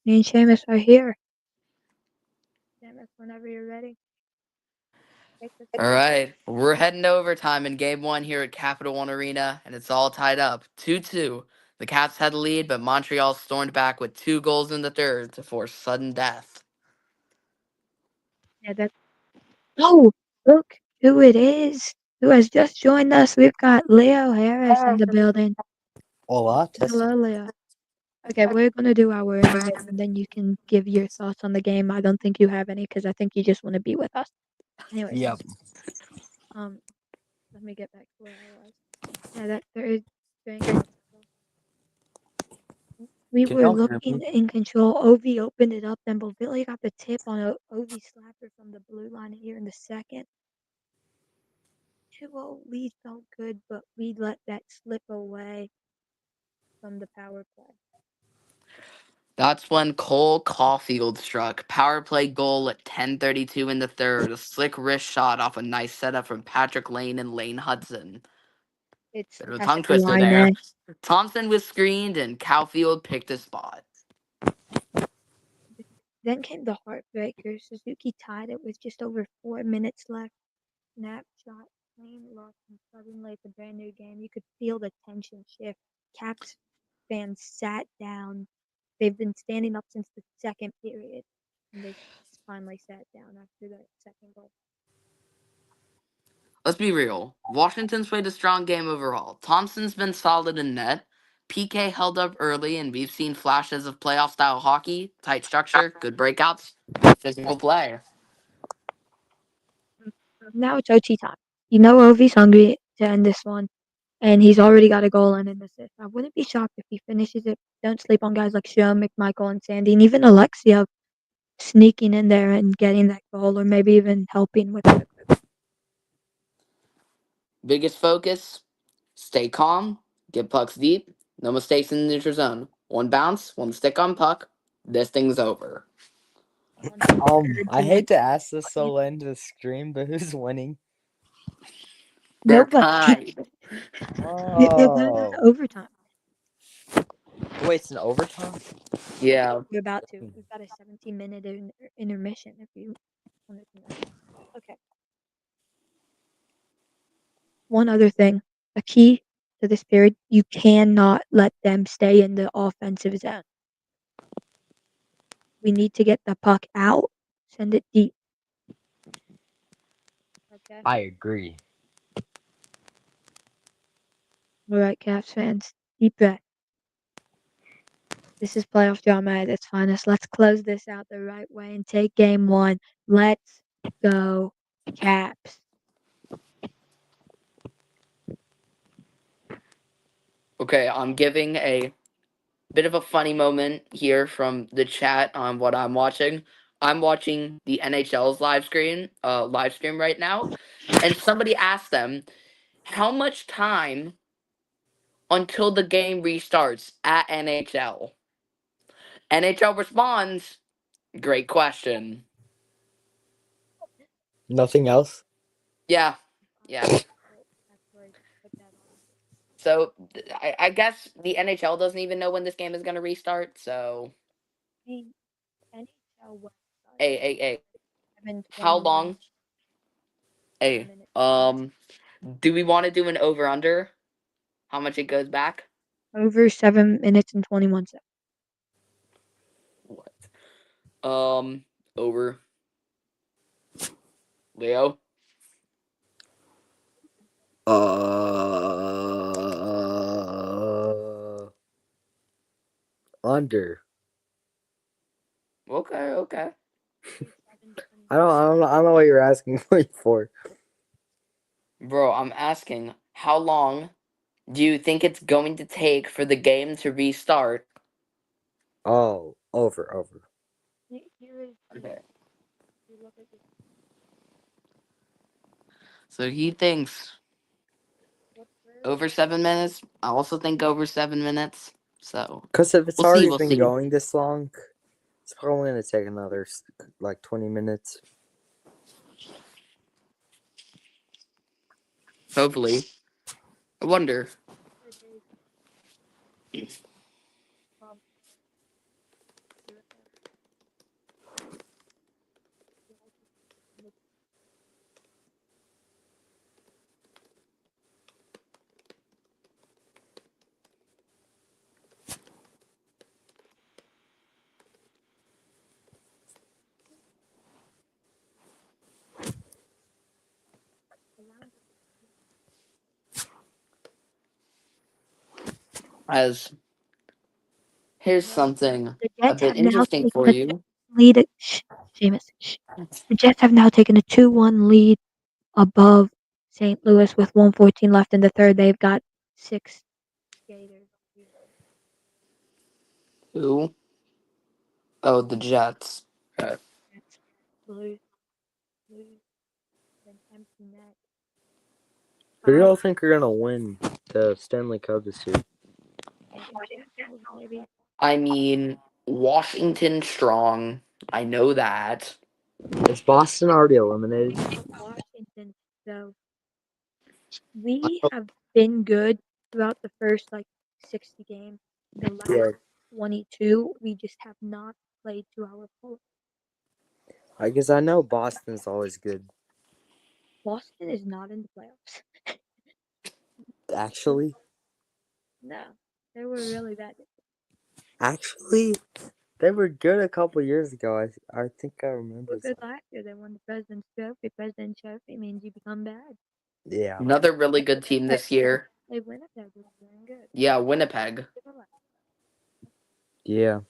Me and Seamus are here. Seamus, whenever you're ready, take this All right, we're heading to overtime in Game 1 here at Capital One Arena, and it's all tied up 2-2. The Caps had the lead, but Montreal stormed back with 2 goals in the third to force sudden death. Yeah, that's. Oh, look who it is. Who has just joined us. We've got Leo Harris in the building. Olá, test. Hello, Leo. Okay, we're gonna do our intermission, then you can give your thoughts on the game. I don't think you have any because I think you just want to be with us. Anyways, Yep. let me get back to where I was. Yeah, that there is during We Can were y'all hear looking me? in control. Ovi opened it up, then Bovilli got the tip on a Ovi slapper from the blue line here in the second. 2-0 lead felt good, but we let that slip away from the power play. That's when Cole Caulfield struck. Power play goal at 10:32 in the third. A slick wrist shot off a nice setup from Patrick Lane and Lane Hudson. It's Bit of a has to tongue be twister line there. A. Thompson was screened and Caulfield picked a spot. Then came the heartbreaker. Suzuki tied it with just over 4 minutes left. Snapshot, Lane lost, and suddenly it's a brand new game. You could feel the tension shift. Caps fans sat down. They've been standing up since the second period, and they finally sat down after that second goal. Let's be real. Washington's played a strong game overall. Thompson's been solid in net. PK held up early, and we've seen flashes of playoff style hockey, tight structure, good breakouts, physical play. Now it's OT time. You know Ovi's hungry to end this one, and he's already got a goal and an assist. I wouldn't be shocked if he finishes it. Don't sleep on guys like Show, McMichael, and Sandy, and even Alexia sneaking in there and getting that goal, or maybe even helping with it. Biggest focus: stay calm, get pucks deep, no mistakes in the neutral zone. One bounce, one stick on puck, this thing's over. I hate to ask this so into the screen, but who's winning? They're Nobody. tied. They're going Oh, to overtime. wait, it's an overtime. Yeah. We're about to. We've got a 17-minute intermission if you wanted to know. Okay. One other thing. A key to this period, you cannot let them stay in the offensive zone. We need to get the puck out, send it deep. Okay. I agree. All right, Caps fans, deep breath. This is playoff drama at its finest. Let's close this out the right way and take game one. Let's go, Caps. Okay, I'm giving a bit of a funny moment here from the chat on what I'm watching. I'm watching the NHL's live stream right now, and somebody asked them how much time until the game restarts at NHL. NHL responds, "Great question." Nothing else. Yeah, yeah. Actually, put that on. So I guess the NHL doesn't even know when this game is gonna restart. So The NHL website hey, how 7:21 long? Hey, minutes. do we want to do an over under? How much it goes back? Over 7 minutes and 21 seconds. What? Over. Leo. Under. Okay, okay. I don't know what you're asking me for. Bro, I'm asking, how long do you think it's going to take for the game to restart? Oh, over. Here is Okay. you look at this. So he thinks What's over 7 minutes. I also think over 7 minutes. So Because if it's we'll see. already We'll been see. going this long, it's probably gonna take another like 20 minutes. Hopefully. I wonder. Um, As here's something The a Jets bit have now interesting taken for a you. lead. Shh, Seamus. Shh. The Jets have now taken a 2-1 lead above St. Louis with 1:14 left in the third. They've got 6 skaters. Who? Oh, the Jets. Okay. Blues, Blues, an empty net. Who do y'all think are gonna win the Stanley Cup this year? Maybe. I mean, Washington strong. I know that. Is Boston already eliminated? Washington. So we have been good throughout the first 60 games. The last Yeah, 22, we just have not played to our full. I guess I know Boston's always good. Boston is not in the playoffs. Actually, No, they were really bad. actually, they were good a couple years ago. I think I They remember were good that. last year. They won the President's Trophy. President's Trophy means you become bad. Yeah. Another really good team this year. They win it. They're doing good. Yeah, Winnipeg. Yeah.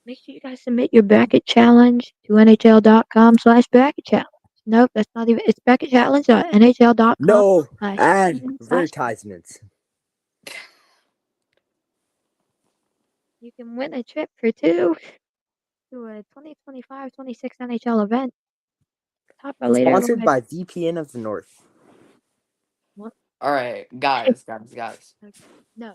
Make sure you guys submit your bracket challenge to NHL.com/bracket challenge. Nope, that's not even. It's bracket challenge.nhl.com. No slash advertisements. You can win a trip for two to a 2025-26 NHL event. Top or later. Sponsored by VPN of the North. What? All right, guys. No.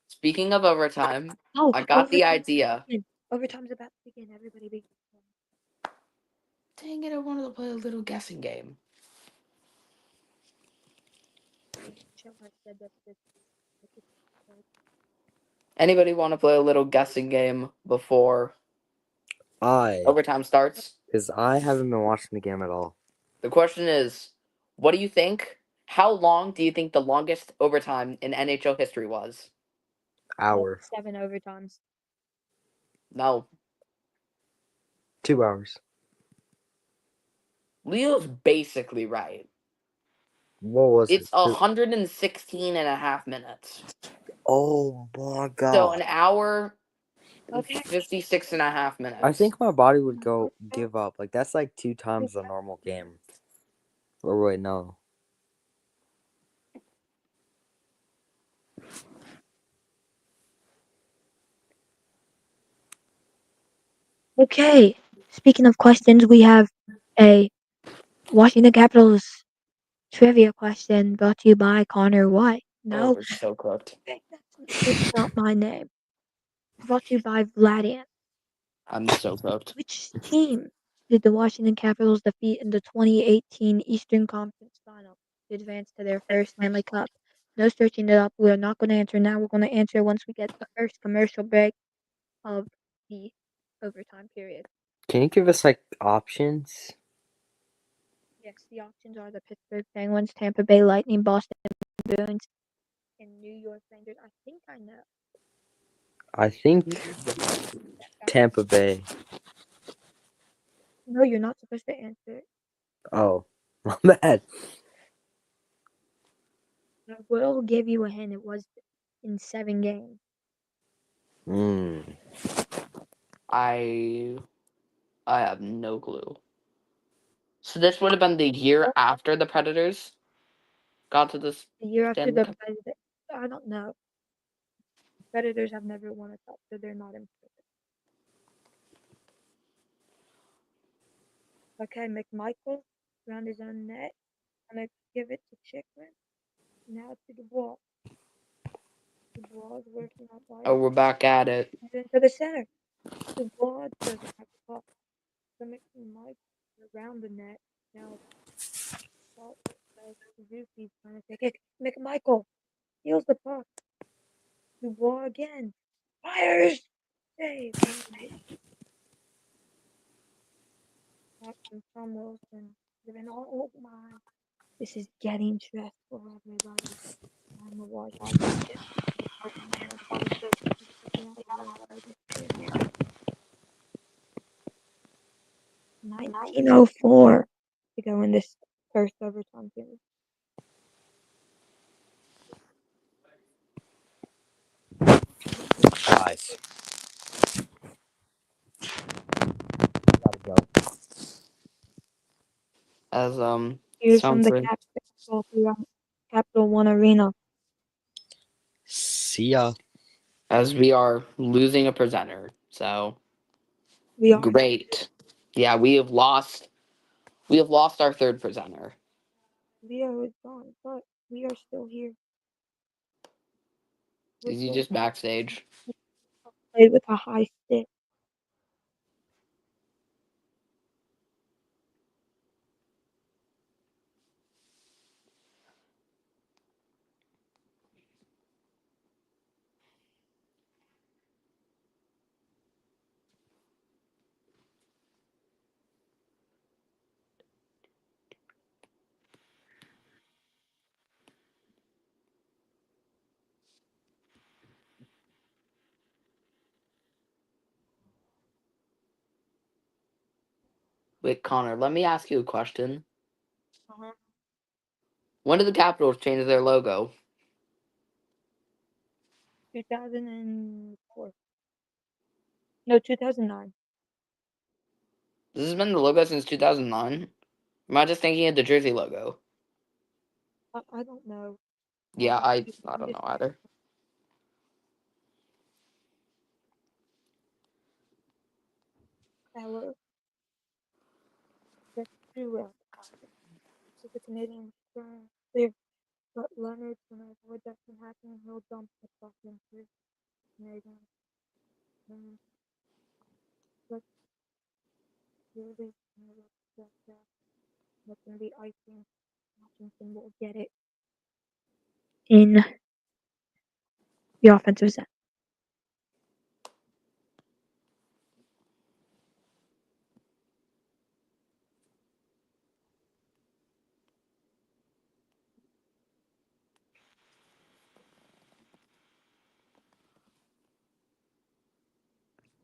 Speaking of overtime, Oh, I got the idea. Overtime's about to begin. Everybody be. Dang it, I wanted to play a little guessing game. Anybody want to play a little guessing game before overtime starts? Because I haven't been watching the game at all. The question is, what do you think? How long do you think the longest overtime in NHL history was? Hour. 7 overtimes. No. 2 hours. Leo's basically right. What was It's it? 116 and a half minutes. Oh my god. So an hour, Okay. 56 and a half minutes. I think my body would go give up. Like, that's like 2 times the normal game. Or wait, no. Okay. Speaking of questions, we have a Washington Capitals trivia question brought to you by Connor White. No, Oh, we're so cooked. it's not my name. Brought to you by Vladian. I'm so cooked. Which team did the Washington Capitals defeat in the 2018 Eastern Conference Final to advance to their first Stanley Cup? No searching it up. We're not going to answer now. We're going to answer once we get the first commercial break of the overtime period. Can you give us like options? Yes, the options are the Pittsburgh Penguins, Tampa Bay Lightning, Boston Bruins, and New York Rangers. I think I know. I think Tampa Bay. No, you're not supposed to answer it. Oh, my bad. I will give you a hint. It was in 7 games. I have no clue. So this would have been the year after the Predators got to this. The year after Stanley the Cup. Predators. I don't know. Predators have never won a cup, so they're not in. Okay, McMichael around his own net. I'm gonna give it to Chikrin. Now to Dubois. Dubois is working on wide. Oh, we're back at it. Into the center. Dubois doesn't have the puck. So McMichael around the net. Now Suzuki's trying to take it. McMichael steals the puck. Dubois again. Fires! Save. From Tom Wilson. Oh my. This is getting stressful, everybody. I'm a Washington. 1904 to go in this first overtime period. Guys. Gotta go. As Here's from sounds the like captain. Capital One Arena. See ya. As we are losing a presenter. So We are. great. Yeah, we have lost our third presenter. Leo is gone, but we are still here. Is he just backstage? Played with a high stick. Wait, Connor, let me ask you a question. Uh-huh. When did the Capitals change their logo? 2004. No, 2009. This has been the logo since 2009? Am I just thinking of the jersey logo? I don't know. Yeah, I I'm don't just know either. Keller. That's true. The Canadian clear. But Leonard, whenever that can happen, he'll dump the puck into Canadian. But really, that can be icing. Washington will get it in the offensive zone.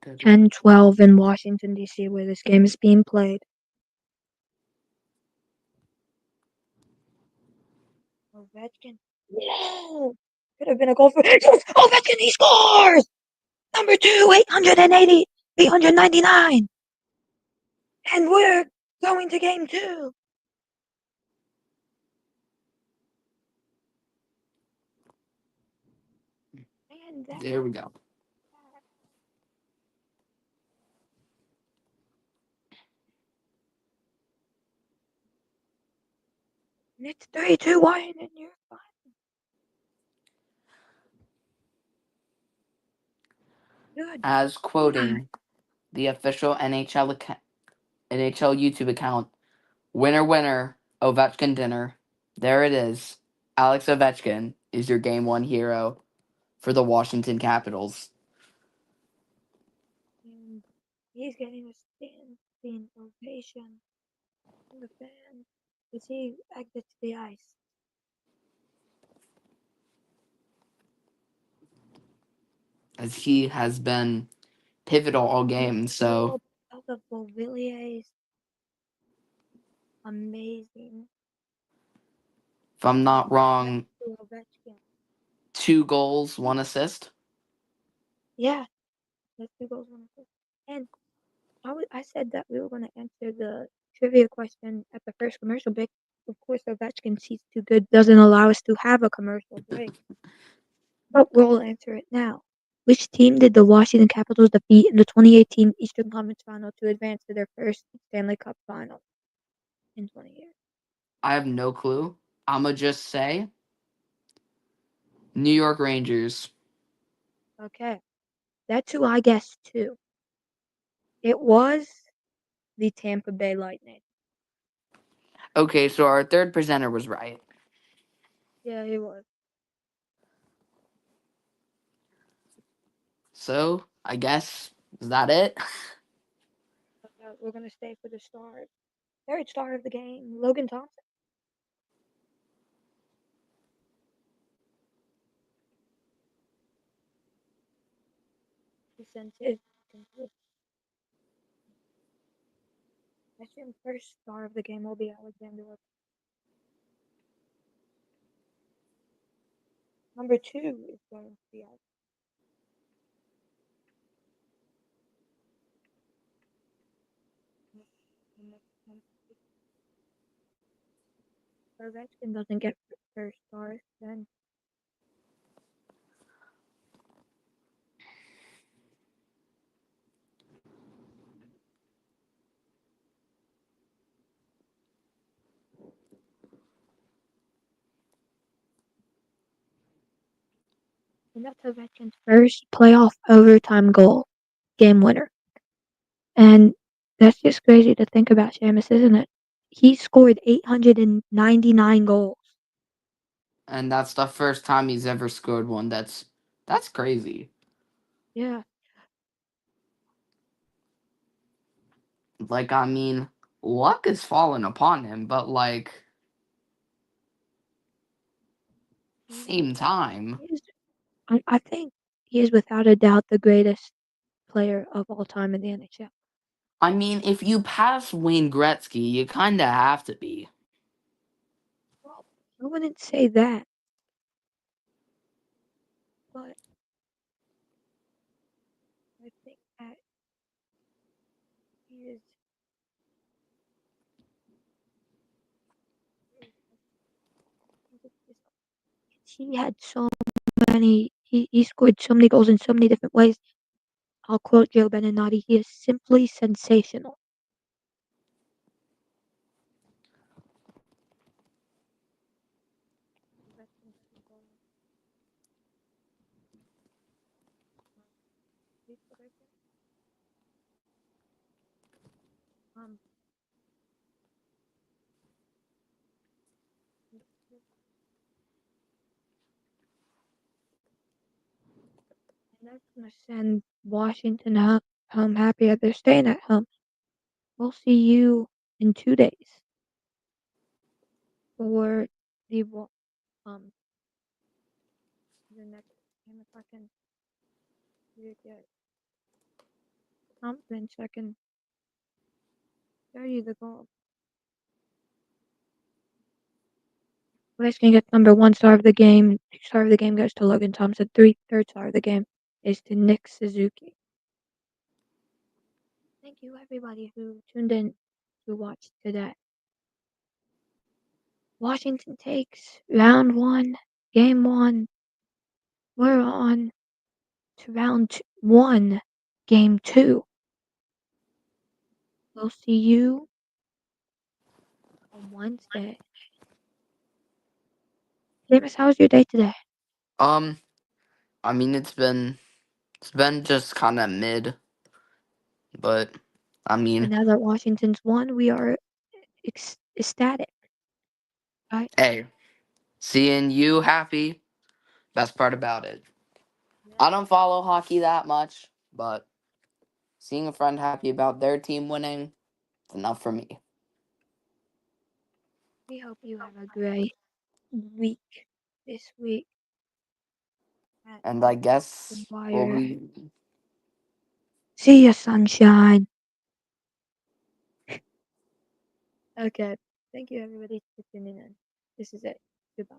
Good. 10-12 in Washington, D.C., where this game is being played. Ovechkin. No! Could have been a goal for Ovechkin. He scores! Number 2, 880, 899. And we're going to game 2. And There we go. it's 3-2 Washington. You're fine. Good. As quoting the official NHL YouTube account, winner, winner, Ovechkin dinner. There it is. Alex Ovechkin is your game one hero for the Washington Capitals. And he's getting a standing ovation from the fans as he exits the ice. As he has been pivotal all game. So The Beauvilliers, amazing. if I'm not wrong, Ovechkin. 2 goals, 1 assist. Yeah, that's 2 goals, 1 assist. And I said that we were going to answer the trivia question at the first commercial break. Of course, Ovechkin sees too good doesn't allow us to have a commercial break. But we'll answer it now. Which team did the Washington Capitals defeat in the 2018 Eastern Conference Final to advance to their first Stanley Cup final in 20 years? I have no clue. I'ma just say New York Rangers. Okay, that's who I guessed too. It was the Tampa Bay Lightning. Okay, so our third presenter was right. Yeah, it was. So I guess is that it? We're gonna stay for the stars. Third star of the game, Logan Thompson. He sent his. I assume first star of the game will be Alexander. Number 2 is going to be Ovechkin doesn't get first stars then. And that's Ovechkin's first playoff overtime goal, game winner. And that's just crazy to think about, Seamus, isn't it? He scored 899 goals. And that's the first time he's ever scored one. That's crazy. Yeah. Like, I mean, luck has fallen upon him, but like same time, He is, I think he is without a doubt the greatest player of all time in the NHL. I mean, if you pass Wayne Gretzky, you kind of have to be. Well, I wouldn't say that, but I think that he is. He had so many. He scored so many goals in so many different ways. I'll quote Joe Beninati. He is simply sensational. Um, and that's gonna send Washington home happy. They're staying at home. We'll see you in 2 days for the um the next game. If I can get confidence, I can show you the goal. Let's can get number 1 star of the game. 2 star of the game goes to Logan Thompson. Third star of the game is to Nick Suzuki. Thank you everybody who tuned in to watch today. Washington takes round 1, game 1. We're on to round 1, game 2. We'll see you on Wednesday. James, how was your day today? I mean, it's been just kind of mid, but I And mean, now that Washington's won, we are ecstatic. Right? hey, seeing you happy, best part about it. Yeah. I don't follow hockey that much, but seeing a friend happy about their team winning, it's enough for me. We hope you have a great week this week at And I the guess we'll Wire. be See ya, sunshine. Okay. Thank you, everybody, for tuning in. This is it. Goodbye.